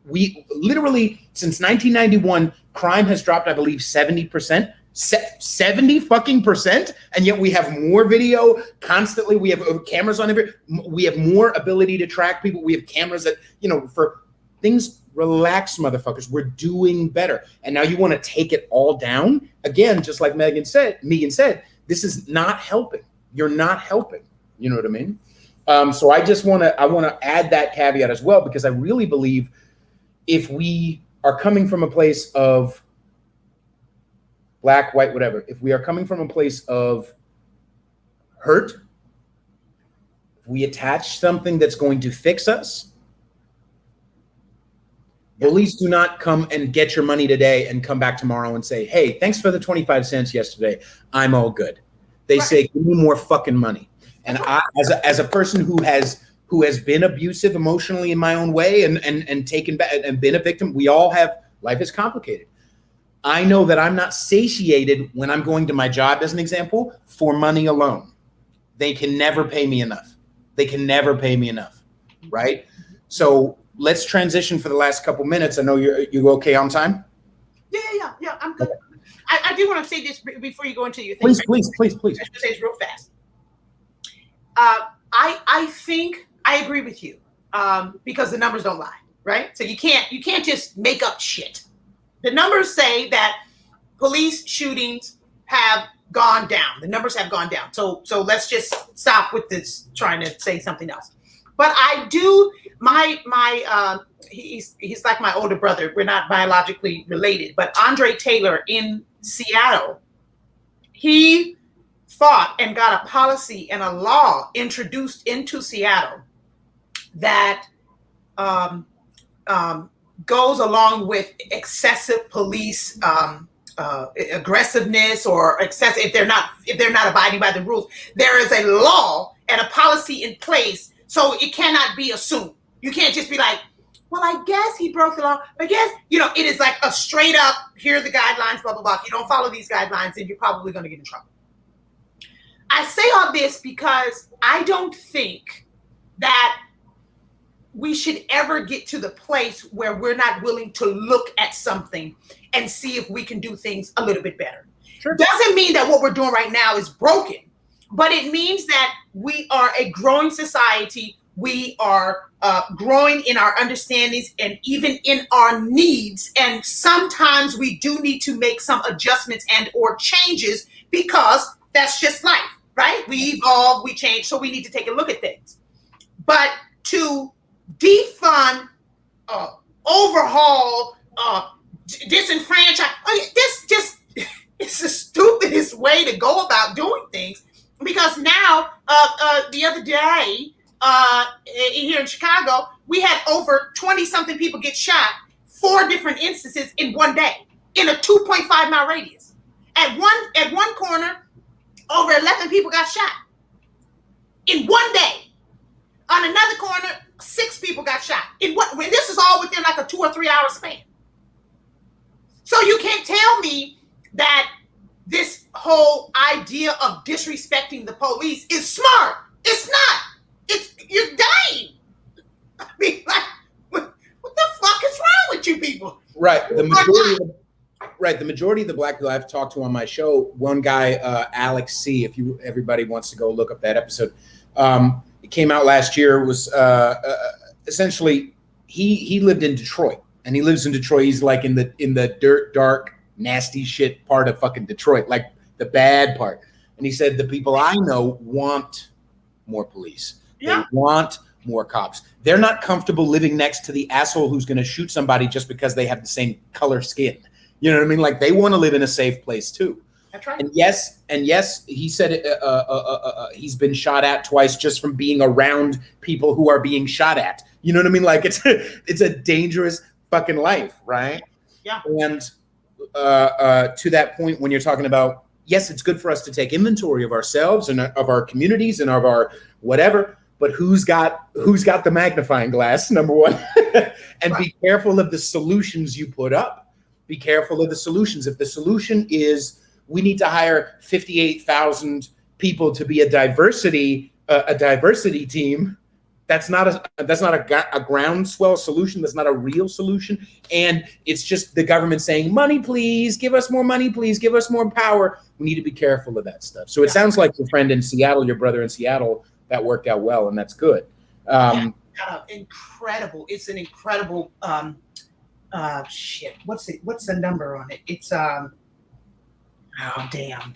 we literally since 1991, crime has dropped, I believe, 70%. 70% and yet we have more video constantly. We have cameras on every. We have more ability to track people. We have cameras that for things. Relax, motherfuckers. We're doing better. And now you want to take it all down again, just like Megan said. This is not helping. You're not helping. You know what I mean? So I want to add that caveat as well, because I really believe if we are coming from a place of black, white, whatever, if we are coming from a place of hurt, if we attach something that's going to fix us, bullies do not come and get your money today and come back tomorrow and say, hey, thanks for the 25 cents yesterday. I'm all good. They say, give me more fucking money. And I, as a person who has been abusive emotionally in my own way and taken back and been a victim, we all have, life is complicated. I know that I'm not satiated when I'm going to my job, as an example, for money alone. They can never pay me enough. They can never pay me enough, right? So let's transition for the last couple minutes. I know you're okay on time? Yeah, I'm good. I do want to say this before you go into your thing. Please. I should say this real fast. I think I agree with you because the numbers don't lie, right? So you can't just make up shit. The numbers say that police shootings have gone down. The numbers have gone down. So let's just stop with this trying to say something else. But I do, he's like my older brother. We're not biologically related, but Andre Taylor in Seattle, he fought and got a policy and a law introduced into Seattle that goes along with excessive police aggressiveness or excessive if they're not abiding by the rules. There is a law and a policy in place, so it cannot be assumed. You can't just be like, well, I guess he broke the law. I guess, it is like a straight up, here are the guidelines, blah, blah, blah. If you don't follow these guidelines, then you're probably going to get in trouble. I say all this because I don't think that we should ever get to the place where we're not willing to look at something and see if we can do things a little bit better. Sure. Doesn't mean that what we're doing right now is broken, but it means that we are a growing society. We are growing in our understandings and even in our needs. And sometimes we do need to make some adjustments and or changes because that's just life, right? We evolve, we change, so we need to take a look at things. But to defund, overhaul, disenfranchise, it's the stupidest way to go about doing things. Because now, the other day, here in Chicago, we had over 20-something people get shot, 4 different instances in one day, in a 2.5-mile radius. At one corner, over 11 people got shot in one day. On another corner, 6 people got shot. When this is all within like a 2 or 3 hour span. So you can't tell me that this whole idea of disrespecting the police is smart. It's not. You're dying. I mean, like, what the fuck is wrong with you people? Right. The majority of the black people I've talked to on my show, one guy, Alex C., if everybody wants to go look up that episode, it came out last year, was essentially he lived in Detroit, and he lives in Detroit. He's like in the dirt, dark, nasty shit part of fucking Detroit, like the bad part. And he said, the people I know want more police. Yeah. They want more cops. They're not comfortable living next to the asshole who's going to shoot somebody just because they have the same color skin. You know what I mean? Like, they want to live in a safe place too. That's right. And yes, he said he's been shot at twice just from being around people who are being shot at. You know what I mean? Like, it's a dangerous fucking life, right? Yeah. And to that point, when you're talking about, yes, it's good for us to take inventory of ourselves and of our communities and of our whatever, but who's got the magnifying glass, number one, and right. Be careful of the solutions you put up. Be careful of the solutions. If the solution is we need to hire 58,000 people to be a diversity team, that's not a groundswell solution. That's not a real solution. And it's just the government saying, money, please, give us more money, please, give us more power. We need to be careful of that stuff. So it sounds like your friend in Seattle, your brother in Seattle, that worked out well, and that's good. Incredible. It's an incredible shit. What's the number on it? It's oh damn.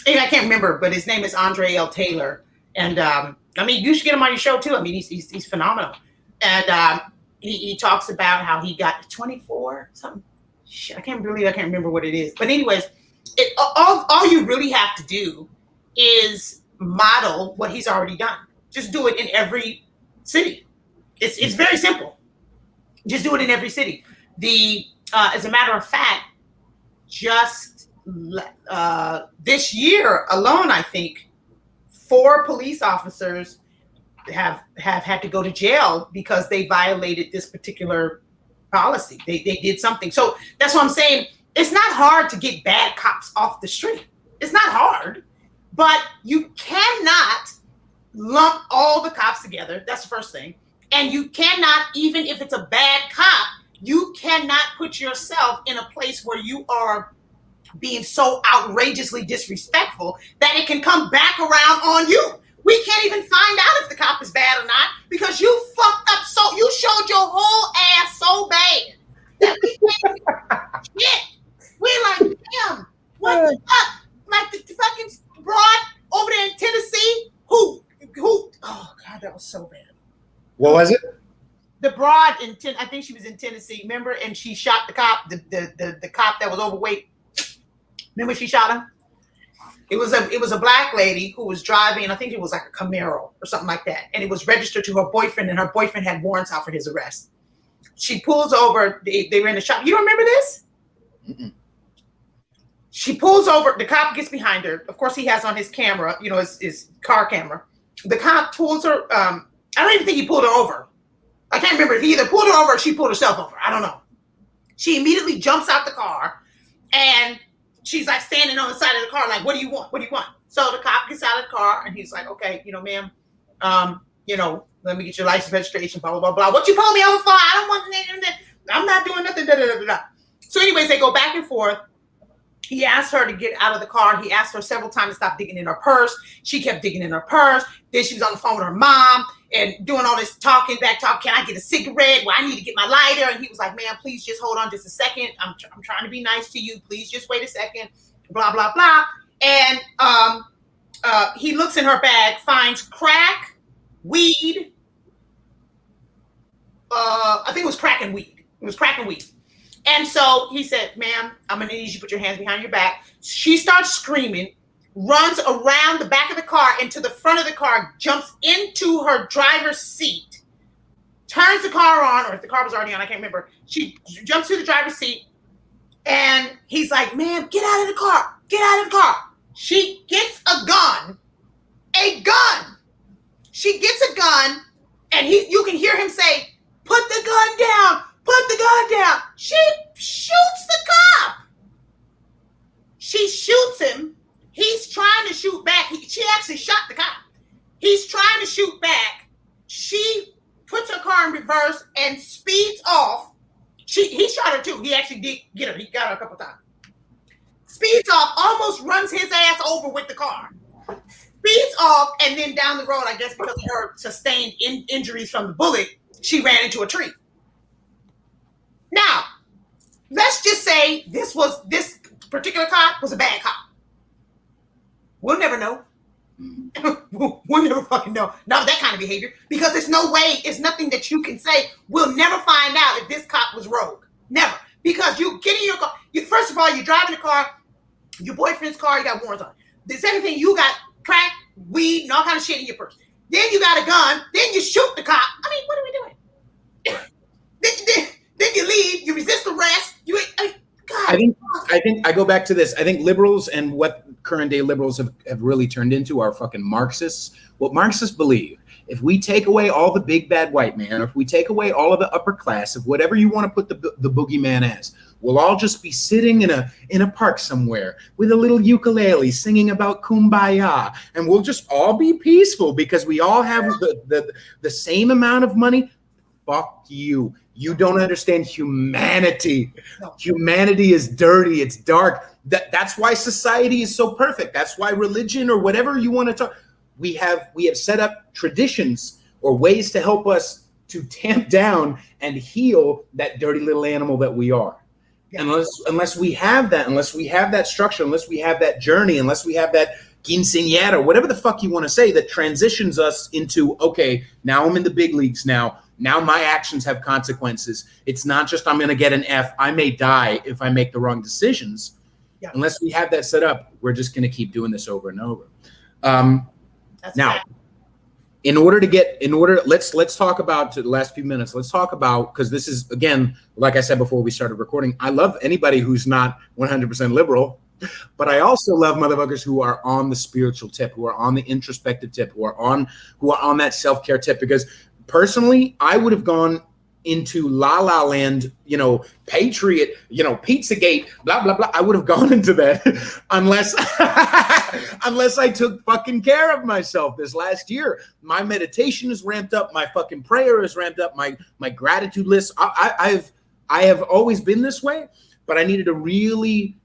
I can't remember, but his name is Andre L. Taylor. And I mean, you should get him on your show too. I mean, he's phenomenal. And he talks about how he got 24 something. Shit, I can't remember what it is. But anyways, all you really have to do is model what he's already done. Just do it in every city. It's very simple. Just do it in every city. As a matter of fact, just this year alone, I think 4 police officers have had to go to jail because they violated this particular policy. They did something. So that's what I'm saying. It's not hard to get bad cops off the street. It's not hard, but you cannot lump all the cops together. That's the first thing. And you cannot, even if it's a bad cop, you cannot put yourself in a place where you are being so outrageously disrespectful that it can come back around on you. We can't even find out if the cop is bad or not because you fucked up. So you showed your whole ass so bad that we can't shit. We're like, damn, what the fuck? Like the fucking broad over there in Tennessee who, oh God, that was so bad. What was it? The broad I think she was in Tennessee, remember? And she shot the cop, the cop that was overweight. Remember she shot him? It was a black lady who was driving, I think it was like a Camaro or something like that. And it was registered to her boyfriend, and her boyfriend had warrants out for his arrest. She pulls over, they were in the shop. You don't remember this? Mm-mm. She pulls over, the cop gets behind her. Of course, he has on his camera, his car camera. The cop pulls her, I don't even think he pulled her over. I can't remember if he either pulled her over or she pulled herself over. I don't know. She immediately jumps out the car and she's like standing on the side of the car, like, what do you want? What do you want? So the cop gets out of the car and he's like, okay, ma'am, let me get your license, registration, blah, blah, blah, blah. What you pulled me over for? I don't want that. I'm not doing nothing. Da, da, da, da. So anyways, they go back and forth. He asked her to get out of the car. He asked her several times to stop digging in her purse. She kept digging in her purse. Then she was on the phone with her mom and doing all this talking. Can I get a cigarette? Well, I need to get my lighter. And he was like, ma'am, please just hold on just a second. I'm trying to be nice to you. Please just wait a second. Blah, blah, blah. And he looks in her bag, finds crack, weed. I think it was crack and weed. It was crack and weed. And so he said, ma'am, I'm going to need you to put your hands behind your back. She starts screaming, runs around the back of the car into the front of the car, jumps into her driver's seat, turns the car on, or if the car was already on, I can't remember. She jumps to the driver's seat, and he's like, ma'am, get out of the car. Get out of the car. She gets a gun. A gun. She gets a gun, and you can hear him say, put the gun down. Put the gun down. She shoots the cop. She shoots him. He's trying to shoot back. She actually shot the cop. He's trying to shoot back. She puts her car in reverse and speeds off. He shot her too. He actually did get her. He got her a couple times. Speeds off, almost runs his ass over with the car. Speeds off, and then down the road, I guess because of her sustained injuries from the bullet, she ran into a tree. Now, let's just say this particular cop was a bad cop. We'll never know. We'll never fucking know. Not that kind of behavior, because there's no way, it's nothing that you can say. We'll never find out if this cop was rogue. Never. Because you get in your car. First of all, you're driving the car, your boyfriend's car, you got warrants on. The second thing, you got crack, weed, and all kind of shit in your purse. Then you got a gun. Then you shoot the cop. I mean, what are we doing? Then you leave, you resist arrest. God. I think I go back to this. I think liberals and what current day liberals have really turned into are fucking Marxists. What Marxists believe, if we take away all the big bad white man, or if we take away all of the upper class of whatever you want to put the boogeyman as, we'll all just be sitting in a park somewhere with a little ukulele singing about kumbaya, and we'll just all be peaceful because we all have the same amount of money. Fuck you. You don't understand humanity. No. Humanity is dirty. It's dark. That's why society is so perfect. That's why religion or whatever you want to talk. We have set up traditions or ways to help us to tamp down and heal that dirty little animal that we are. Yeah. Unless we have that structure, unless we have that journey, unless we have that quinceañera, whatever the fuck you want to say, that transitions us into, okay, now I'm in the big leagues now. Now my actions have consequences. It's not just I'm going to get an F. I may die if I make the wrong decisions. Yeah. Unless we have that set up, we're just going to keep doing this over and over. That's Now, right. let's talk about the last few minutes. Let's talk about, because this is, again, like I said before we started recording, I love anybody who's not 100% liberal, but I also love motherfuckers who are on the spiritual tip, who are on the introspective tip, who are on that self-care tip. Because personally, I would have gone into La La Land, Patriot, Pizzagate, blah, blah, blah. I would have gone into that unless I took fucking care of myself this last year. My meditation is ramped up. My fucking prayer is ramped up. My gratitude list. I have always been this way, but I needed to really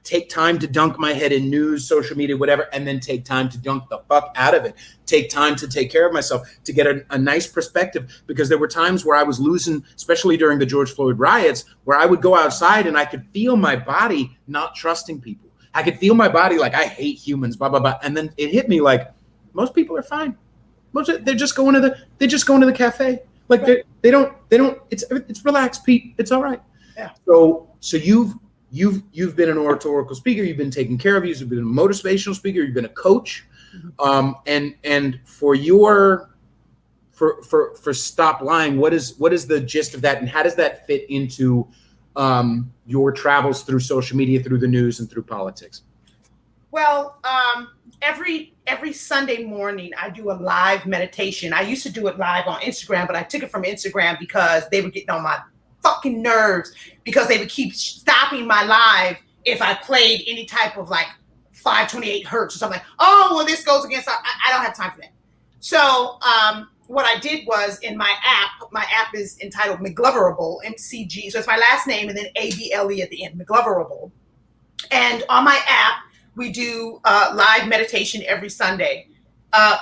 take time to dunk my head in news, social media, whatever, and then take time to dunk the fuck out of it. Take time to take care of myself, to get a nice perspective, because there were times where I was losing, especially during the George Floyd riots, where I would go outside and I could feel my body not trusting people. I could feel my body like, I hate humans, blah, blah, blah. And then it hit me like, most people are fine. They're just going to the cafe. Like they don't, it's relaxed, Pete. It's all right. Yeah. So you've been an oratorical speaker, you've been taking care of you, you've been a motivational speaker, you've been a coach. And for Stop Lying, what is the gist of that, and how does that fit into your travels through social media, through the news, and through politics? Well, every Sunday morning I do a live meditation. I used to do it live on Instagram, but I took it from Instagram because they were getting on my fucking nerves, because they would keep stopping my live if I played any type of 528 hertz or something. Oh, well, this goes against, I don't have time for that. So what I did was, in my app is entitled McGloverable, MCG. So it's my last name and then ABLE at the end, McGloverable. And on my app, we do live meditation every Sunday.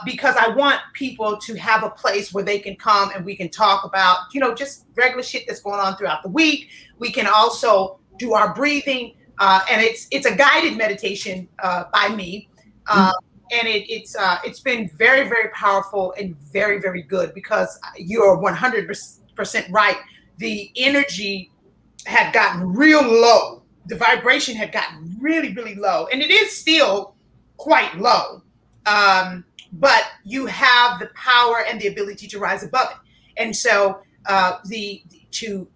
Because I want people to have a place where they can come and we can talk about, just regular shit that's going on throughout the week. We can also do our breathing, and it's a guided meditation by me, and it's been very, very powerful and very, very good, because you're 100% right. The energy had gotten real low. The vibration had gotten really, really low, and it is still quite low. But you have the power and the ability to rise above it. And so to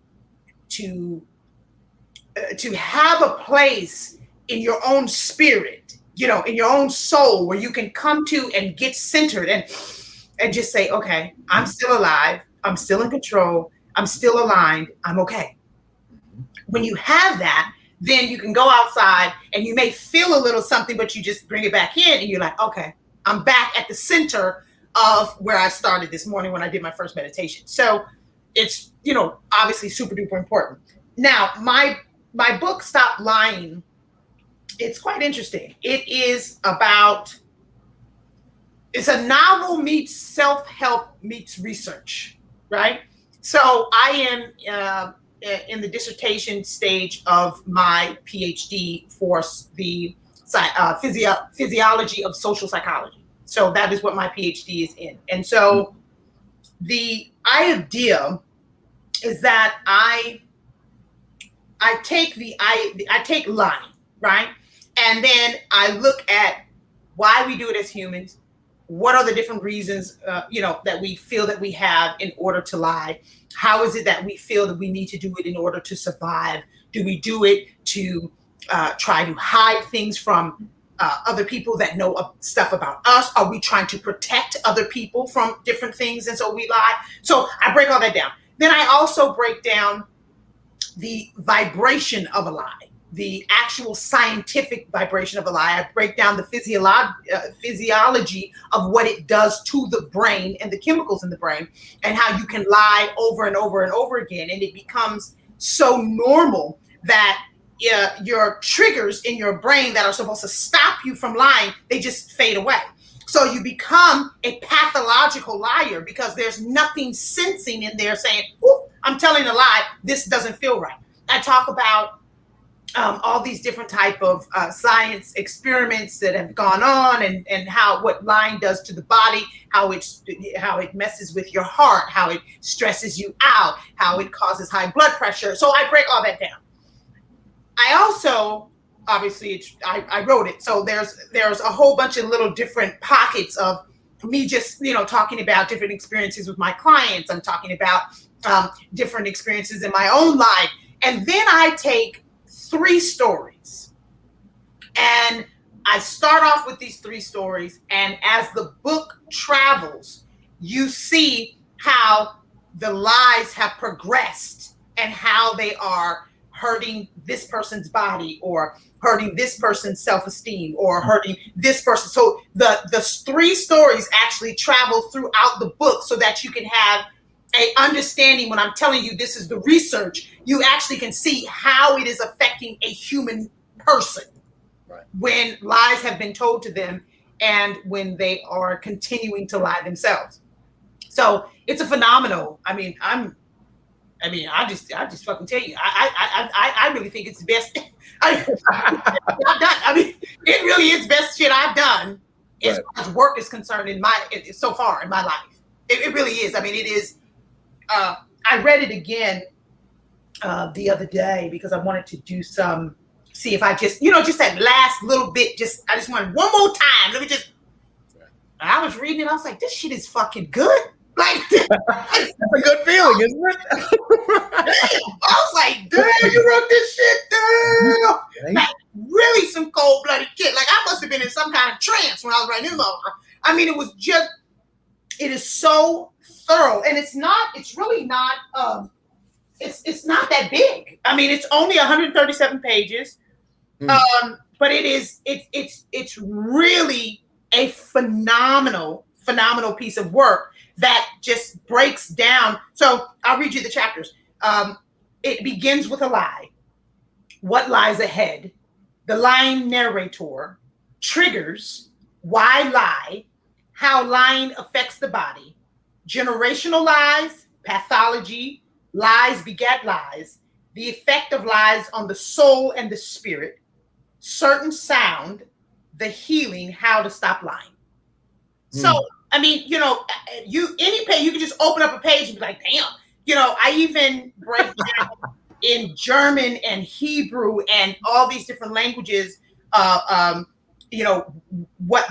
have a place in your own spirit, in your own soul, where you can come to and get centered and just say, okay, I'm still alive. I'm still in control. I'm still aligned. I'm okay. When you have that, then you can go outside and you may feel a little something, but you just bring it back in and you're like, okay, I'm back at the center of where I started this morning when I did my first meditation. So it's, obviously super duper important. Now, my book, Stop Lying, it's quite interesting. It's a novel meets self-help meets research, right? So I am in the dissertation stage of my PhD for the physiology of social psychology. So that is what my PhD is in. And so the idea is that I take lying, right? And then I look at why we do it as humans. What are the different reasons, that we feel that we have in order to lie? How is it that we feel that we need to do it in order to survive? Do we do it to try to hide things from other people that know stuff about us? Are we trying to protect other people from different things? And so we lie. So I break all that down. Then I also break down the vibration of a lie, the actual scientific vibration of a lie. I break down the physiology of what it does to the brain and the chemicals in the brain, and how you can lie over and over and over again. And it becomes so normal that your triggers in your brain that are supposed to stop you from lying, they just fade away. So you become a pathological liar because there's nothing sensing in there saying, "Ooh, I'm telling a lie. This doesn't feel right." I talk about all these different type of science experiments that have gone on, and what lying does to the body, how it messes with your heart, how it stresses you out, how it causes high blood pressure. So I break all that down. I also, obviously, I wrote it. So there's a whole bunch of little different pockets of me just, talking about different experiences with my clients. I'm talking about different experiences in my own life. And then I take 3 stories and I start off with these 3 stories. And as the book travels, you see how the lies have progressed and how they are hurting this person's body or hurting this person's self-esteem or hurting this person. So the 3 stories actually travel throughout the book so that you can have a understanding. When I'm telling you this is the research, you actually can see how it is affecting a human person when lies have been told to them and when they are continuing to lie themselves. So it's a phenomenal. I just fucking tell you, I really think it's the best I've done. I mean, it really is best shit I've done as far as work is concerned so far in my life. It really is. I mean, it is. I read it again the other day because I wanted to do see if I just that last little bit. I just wanted one more time. Let me just. I was reading it. I was like, this shit is fucking good. Like, that's a good feeling, isn't it? I was like, damn, you wrote this shit, damn. Like, really some cold-blooded shit. Like, I must have been in some kind of trance when I was writing this. I mean, it is so thorough. And it's really not, it's not that big. I mean, it's only 137 pages. But it's really a phenomenal piece of work that just breaks down. So I'll read you the chapters. It begins with a lie. What lies ahead? The lying narrator. Triggers. Why lie? How lying affects the body. Generational lies. Pathology. Lies beget lies. The effect of lies on the soul and the spirit. Certain sound. The healing. How to stop lying. So, I mean, any page, you can just open up a page and be like, damn. I even break down in German and Hebrew and all these different languages, what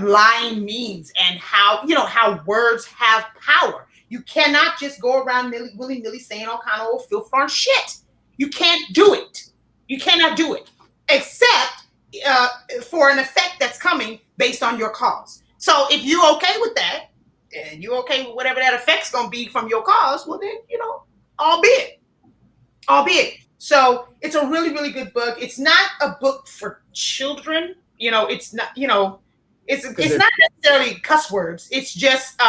lying means and how words have power. You cannot just go around willy-nilly saying all kind of old filth-farm shit. You can't do it. You cannot do it, except for an effect that's coming based on your cause. So if you're okay with that, and you're okay with whatever that effect's going to be from your cause, well then, albeit. So it's a really, really good book. It's not a book for children. It's not, it's not necessarily cuss words. It's just,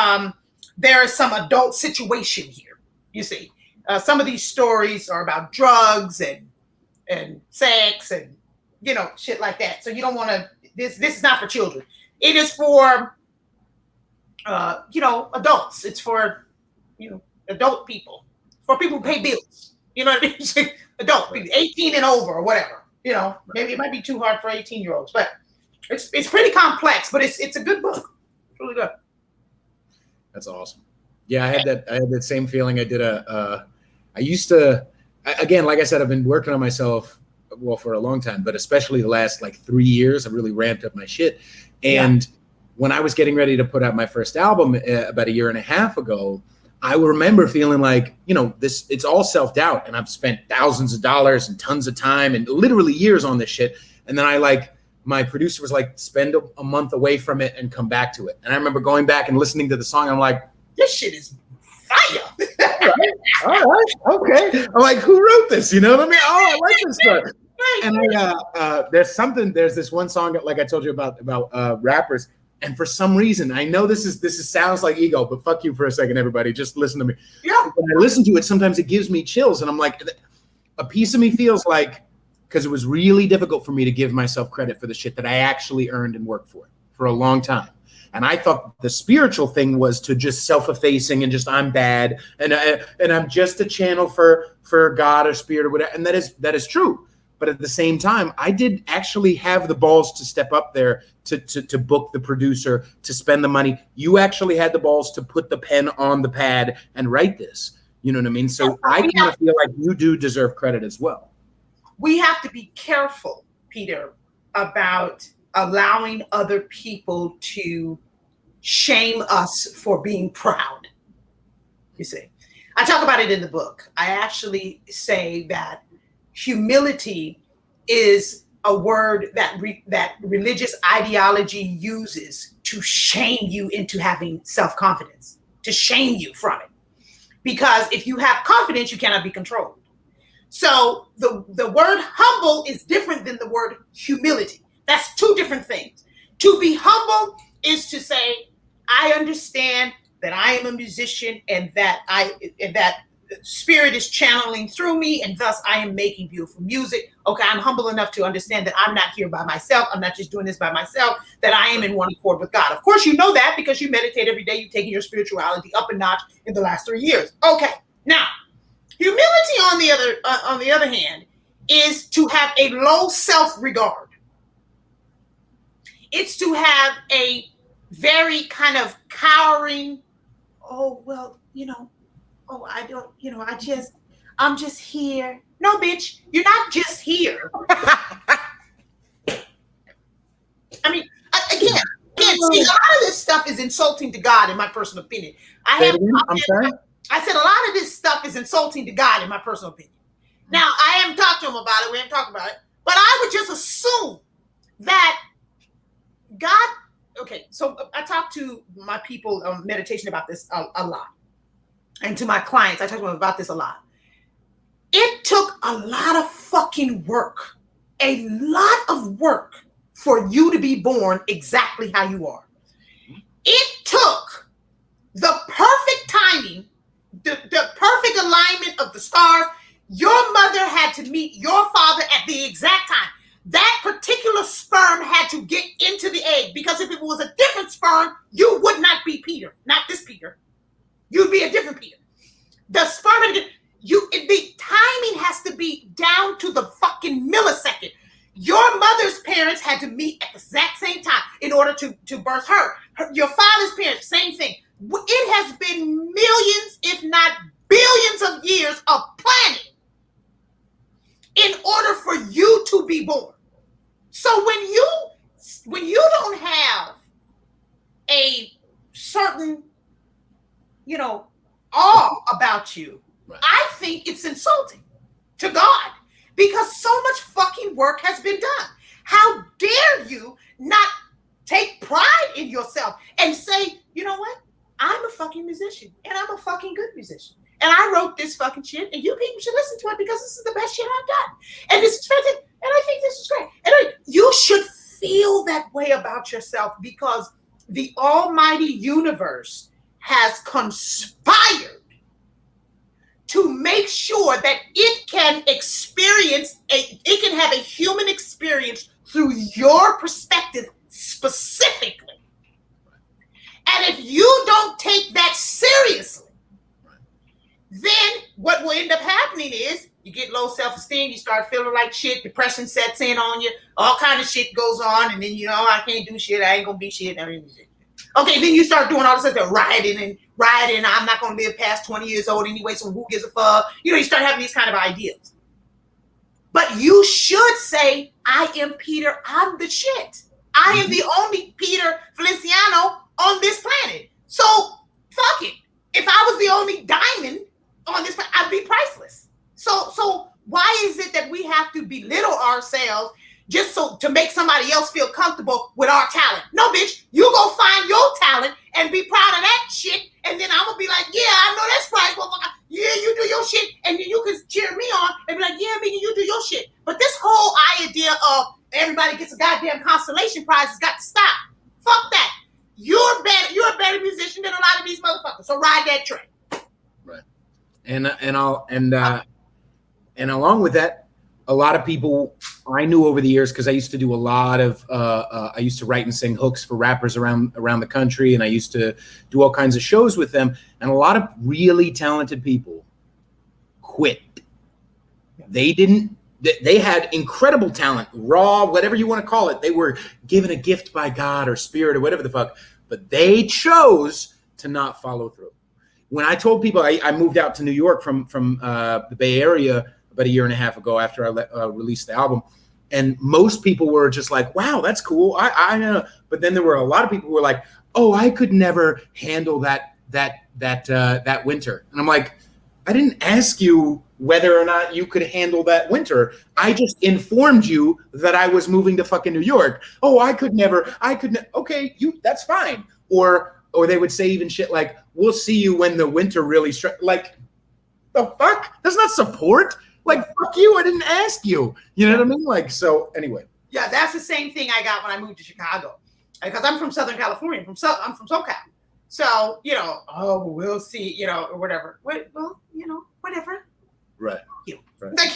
there is some adult situation here. You see, some of these stories are about drugs and sex and, shit like that. So you don't want to, this is not for children. It is for, adults. It's for, adult people, for people who pay bills. You know what I mean? Adult people, 18 and over or whatever. Maybe it might be too hard for 18-year-olds, but it's pretty complex. But it's a good book. It's really good. That's awesome. Yeah, I had that same feeling. I used to, again, like I said, I've been working on myself for a long time, but especially the last 3 years, I've really ramped up my shit. And when I was getting ready to put out my first album about a year and a half ago, I remember feeling like, it's all self-doubt, and I've spent thousands of dollars and tons of time and literally years on this shit. And then my producer was like, spend a month away from it and come back to it. And I remember going back and listening to the song. I'm like, this shit is fire. All right. Okay. I'm like, who wrote this? You know what I mean? Oh, I like this stuff. And there's this one song, like I told you about rappers. And for some reason, I know this sounds like ego, but fuck you for a second, everybody. Just listen to me. Yeah. When I listen to it, sometimes it gives me chills. And I'm like, a piece of me feels like, because it was really difficult for me to give myself credit for the shit that I actually earned and worked for a long time. And I thought the spiritual thing was to just self-effacing and just, I'm bad. And I'm just a channel for God or spirit or whatever. And that is true. But at the same time, I did actually have the balls to step up there to book the producer, to spend the money. You actually had the balls to put the pen on the pad and write this. You know what I mean? So I kind of feel like you do deserve credit as well. we have to be careful, Peter, about allowing other people to shame us for being proud. You see, I talk about it in the book. I actually say that humility is a word that that religious ideology uses to shame you into having self-confidence, to shame you from it. Because if you have confidence, you cannot be controlled. So the word humble is different than the word humility. That's two different things. To be humble is to say, I understand that I am a musician and that spirit is channeling through me, and thus I am making beautiful music. Okay, I'm humble enough to understand that I'm not here by myself. I'm not just doing this by myself, that I am in one accord with God. Of course, you know that because you meditate every day. You've taken your spirituality up a notch in the last 3 years. Okay, now, humility on the other hand is to have a low self-regard. It's to have a very kind of cowering, oh, well, you know, oh, I don't, you know, I'm just here. No, bitch, you're not just here. I mean, again, see, a lot of this stuff is insulting to God, in my personal opinion. I'm sorry? I said a lot of this stuff is insulting to God, in my personal opinion. Now, I haven't talked to him about it. We haven't talked about it. But I would just assume that God, okay, so I talk to my people on meditation about this a lot. And to my clients, I talk to them about this a lot. It took a lot of fucking work, a lot of work for you to be born exactly how you are. It took the perfect timing, the perfect alignment of the stars. Your mother had to meet your father at the exact time. That particular sperm had to get into the egg, because if it was a different sperm, you would not be Peter, not this Peter. You'd be a different Peter. The sperm, the timing has to be down to the fucking millisecond. Your mother's parents had to meet at the exact same time in order to birth her. Your father's parents, same thing. It has been millions, if not billions of years of planning in order for you to be born. So when you don't have a certain, you know, awe about you, right, I think it's insulting to God, because so much fucking work has been done. How dare you not take pride in yourself and say, you know what? I'm a fucking musician, and I'm a fucking good musician. And I wrote this fucking shit, and you people should listen to it because this is the best shit I've done. And this is fantastic, and I think this is great. And you should feel that way about yourself, because the almighty universe has conspired to make sure that it can it can have a human experience through your perspective specifically. And if you don't take that seriously, then what will end up happening is you get low self-esteem, you start feeling like shit, depression sets in on you, all kind of shit goes on, and then, you know, I can't do shit, I ain't gonna be shit. Okay, then you start doing all this stuff, rioting, I'm not gonna live past 20 years old anyway, so who gives a fuck? You know, you start having these kind of ideas. But you should say, I am Peter, I'm the shit. I am the only Peter Feliciano on this planet. So, fuck it. If I was the only diamond on this planet, I'd be priceless. So why is it that we have to belittle ourselves just so to make somebody else feel comfortable with our talent? No, bitch, you go find your talent and be proud of that shit, and then I'm gonna be like, yeah, I know that's right, motherfucker. Yeah, you do your shit, and then you can cheer me on and be like, yeah, Megan, you do your shit. But this whole idea of everybody gets a goddamn consolation prize has got to stop. Fuck that. You're a better musician than a lot of these motherfuckers. So ride that train. Right. And along with that, a lot of people I knew over the years, because I used to do a lot of I used to write and sing hooks for rappers around the country, and I used to do all kinds of shows with them, and a lot of really talented people quit. They had incredible talent, raw, whatever you want to call it. They were given a gift by God or spirit or whatever the fuck, but they chose to not follow through. When I told people I moved out to New York from the Bay Area about a year and a half ago after I released the album. And most people were just like, wow, that's cool. I know. But then there were a lot of people who were like, oh, I could never handle that winter. And I'm like, I didn't ask you whether or not you could handle that winter. I just informed you that I was moving to fucking New York. Oh, I could never. Okay, that's fine. Or they would say even shit like, we'll see you when the winter really strikes. Like, the fuck? That's not support. Like, fuck you, I didn't ask you. You know what I mean? Like, so anyway. Yeah, that's the same thing I got when I moved to Chicago. Because I'm from Southern California. I'm from SoCal. So, oh, we'll see, or whatever. Well, whatever. Right. Right. Like,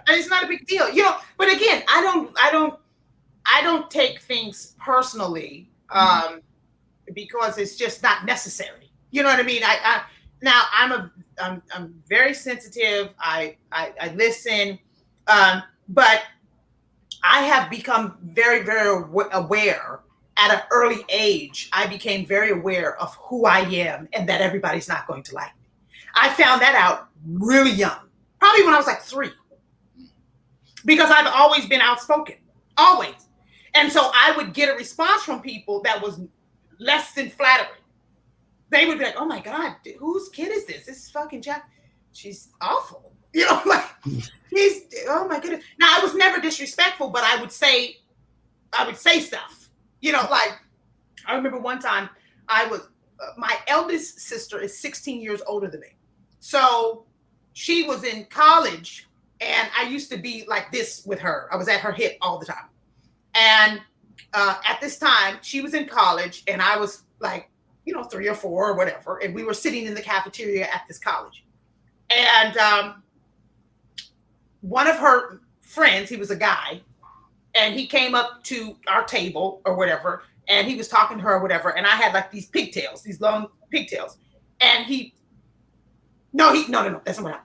and it's not a big deal. But again, I don't take things personally because it's just not necessary. You know what I mean? Now I'm very sensitive. I listen, but I have become very, very aware at an early age. I became very aware of who I am and that everybody's not going to like me. I found that out really young, probably when I was like 3, because I've always been outspoken, always. And so I would get a response from people that was less than flattering. They would be like, oh my God, whose kid is this? This is fucking Jack. She's awful. Like, oh my goodness. Now, I was never disrespectful, but I would say stuff. Like, I remember one time my eldest sister is 16 years older than me. So she was in college and I used to be like this with her. I was at her hip all the time. And at this time, she was in college and I was like, 3 or 4 or whatever. And we were sitting in the cafeteria at this college. And one of her friends, he was a guy, and he came up to our table or whatever, and he was talking to her or whatever. And I had like these pigtails, these long pigtails. And no, that's not what happened.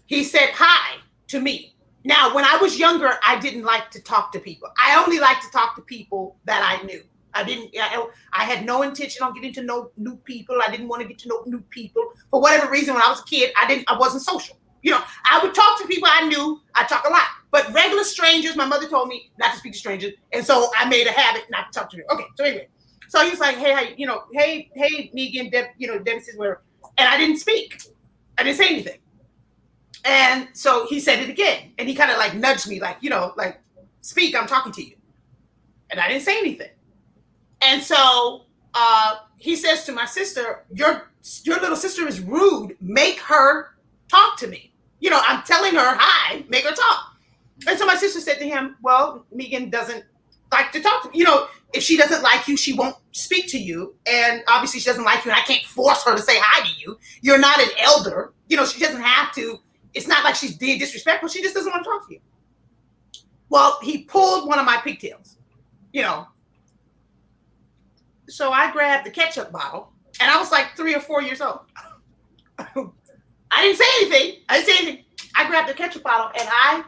He said hi to me. Now, when I was younger, I didn't like to talk to people. I only liked to talk to people that I knew. I had no intention on getting to know new people. I didn't want to get to know new people. For whatever reason, when I was a kid, I wasn't social. I would talk to people I knew. I talk a lot. But regular strangers, my mother told me not to speak to strangers. And so I made a habit not to talk to them. Okay, so anyway. So he was like, hey, hey, Megan, Debbie says whatever. And I didn't speak. I didn't say anything. And so he said it again. And he kind of like nudged me, like, like, speak, I'm talking to you. And I didn't say anything. And so he says to my sister, your little sister is rude. Make her talk to me. I'm telling her hi, make her talk. And so my sister said to him, well, Megan doesn't like to talk to me. If she doesn't like you, she won't speak to you. And obviously she doesn't like you, and I can't force her to say hi to you. You're not an elder. She doesn't have to. It's not like she's being disrespectful. She just doesn't want to talk to you. Well, he pulled one of my pigtails, So I grabbed the ketchup bottle, and I was like 3 or 4 years old. I didn't say anything. I grabbed the ketchup bottle, and I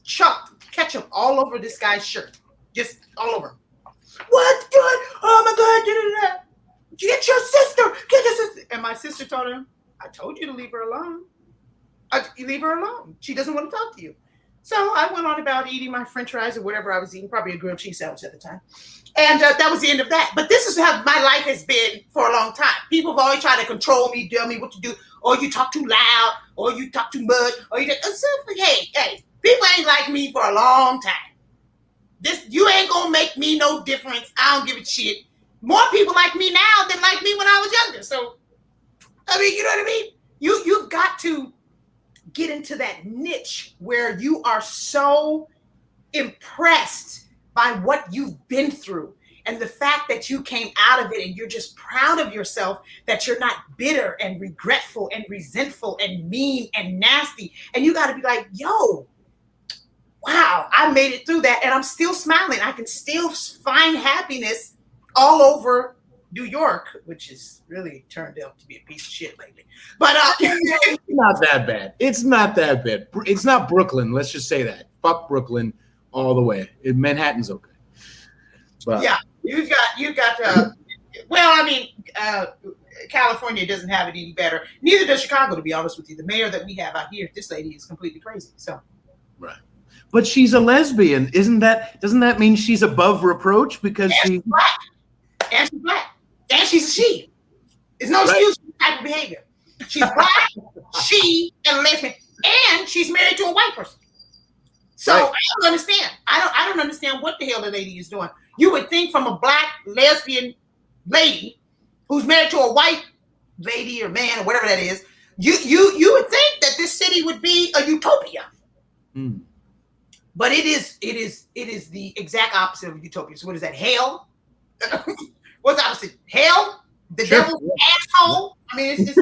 chucked ketchup all over this guy's shirt. Just all over. What's good? Oh my God. Get your sister. And my sister told him, I told you to leave her alone. You leave her alone. She doesn't want to talk to you. So I went on about eating my French fries or whatever I was eating, probably a grilled cheese sandwich at the time. And that was the end of that. But this is how my life has been for a long time. People have always tried to control me, tell me what to do. Or you talk too loud, or you talk too much, or hey, people ain't like me for a long time. You ain't gonna make me no difference. I don't give a shit. More people like me now than like me when I was younger. So, you know what I mean? You've got to get into that niche where you are so impressed by what you've been through and the fact that you came out of it and you're just proud of yourself, that you're not bitter and regretful and resentful and mean and nasty. And you got to be like, yo, wow, I made it through that and I'm still smiling. I can still find happiness all over New York, which has really turned out to be a piece of shit lately. But it's not that bad. It's not that bad. It's not Brooklyn. Let's just say that. Fuck Brooklyn all the way. Manhattan's okay. But yeah, you got. Well, I mean, California doesn't have it any better. Neither does Chicago, to be honest with you. The mayor that we have out here, this lady is completely crazy. So, right. But she's a lesbian, doesn't that mean she's above reproach because she's black? And she's black. And she's a she. There's no excuse for that type of behavior. She's black, she, and a lesbian, and she's married to a white person. So I don't understand. I don't understand what the hell the lady is doing. You would think from a black lesbian lady who's married to a white lady or man or whatever that is, you would think that this city would be a utopia. Mm. But it is the exact opposite of utopia. So what is that? Hell? What's the opposite? Hell? The devil's asshole? I mean, it's just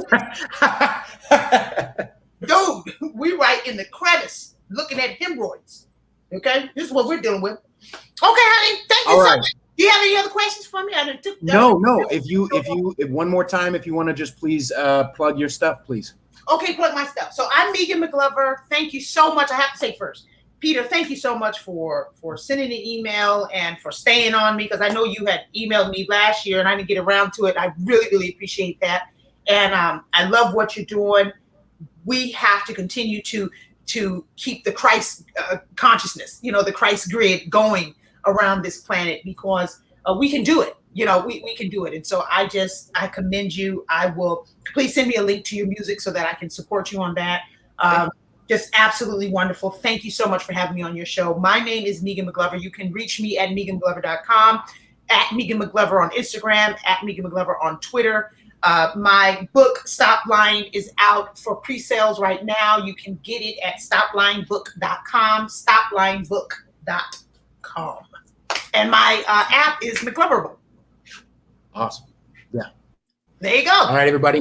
dude, we right in the crevice looking at hemorrhoids. Okay? This is what we're dealing with. Okay, honey. Thank you so much. Do you have any other questions for me? No. If you one more time, if you want to just please plug your stuff, please. Okay, plug my stuff. So I'm Megan McGlover. Thank you so much. I have to say first, Peter, thank you so much for sending an email and for staying on me, because I know you had emailed me last year and I didn't get around to it. I really, really appreciate that. And I love what you're doing. We have to continue to keep the Christ consciousness, the Christ grid going around this planet, because we can do it. We can do it. And so I commend you. Please send me a link to your music so that I can support you on that. Just absolutely wonderful. Thank you so much for having me on your show. My name is Megan McGlover. You can reach me at meganglover.com, at Megan McGlover on Instagram, at Megan McGlover on Twitter. My book, Stop Lying, is out for pre-sales right now. You can get it at stoplyingbook.com, stoplyingbook.com. And my app is McGloverable. Awesome. Yeah. There you go. All right, everybody.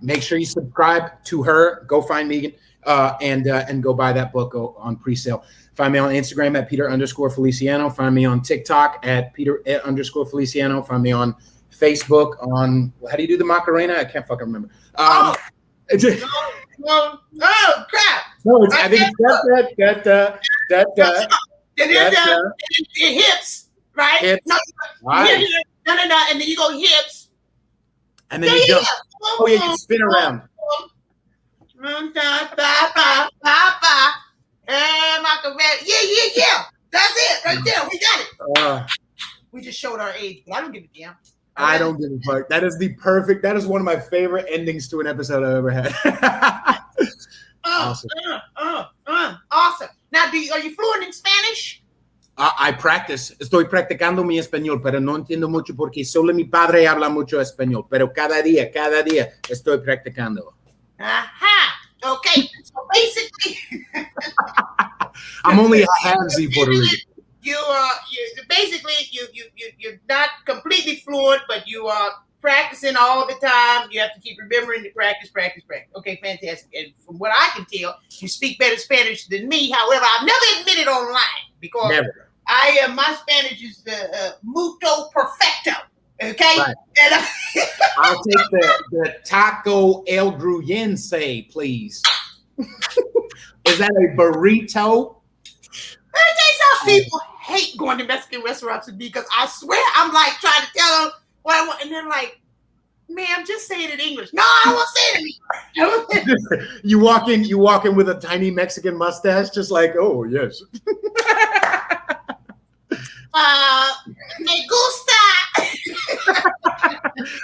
Make sure you subscribe to her. Go find Megan and go buy that book on pre-sale. Find me on Instagram at Peter_Feliciano. Find me on TikTok at Peter_Feliciano. Find me on Facebook on, how do you do the Macarena? I can't fucking remember. Oh crap! No, I think it's the hips, right? Hips. No, right. No, and then you go hips. And then you jump. Oh, yeah, you spin around. And Macarena. Yeah. That's it right there. We got it. We just showed our age, but I don't give a damn. I don't give a fuck. That is one of my favorite endings to an episode I've ever had. Awesome. Awesome. Now, are you fluent in Spanish? I practice. Estoy practicando mi español, pero no entiendo mucho porque solo mi padre habla mucho español. Pero cada día estoy practicando. Aha. Okay. So basically, I'm only a halvesy Puerto Rican. You're not completely fluent, but you are practicing all the time. You have to keep remembering to practice. Okay, fantastic. And from what I can tell, you speak better Spanish than me. However, I've never admitted online because my Spanish is mucho perfecto. Okay, right. I'll take the taco el gruyense, please. Is that a burrito? Let me tell you something. People hate going to Mexican restaurants with me because I swear I'm like trying to tell them what I want, and they're like, "Ma'am, just say it in English." No, I won't say it in English. You walk in with a tiny Mexican mustache, just like, oh yes. Me gusta.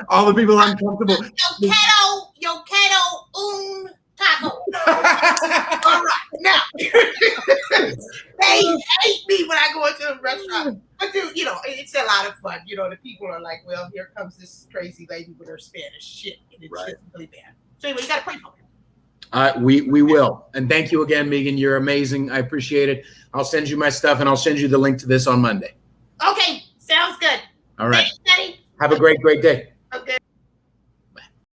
All the people uncomfortable. Yo quiero un taco. All right, now they hate me when I go into a restaurant. But dude, it's a lot of fun. The people are like, well, here comes this crazy lady with her Spanish shit, and it's just really bad. So anyway, you gotta pray for me. We will. And thank you again, Megan. You're amazing. I appreciate it. I'll send you my stuff and I'll send you the link to this on Monday. Okay, sounds good. All right. Thanks, Daddy. Have a great day.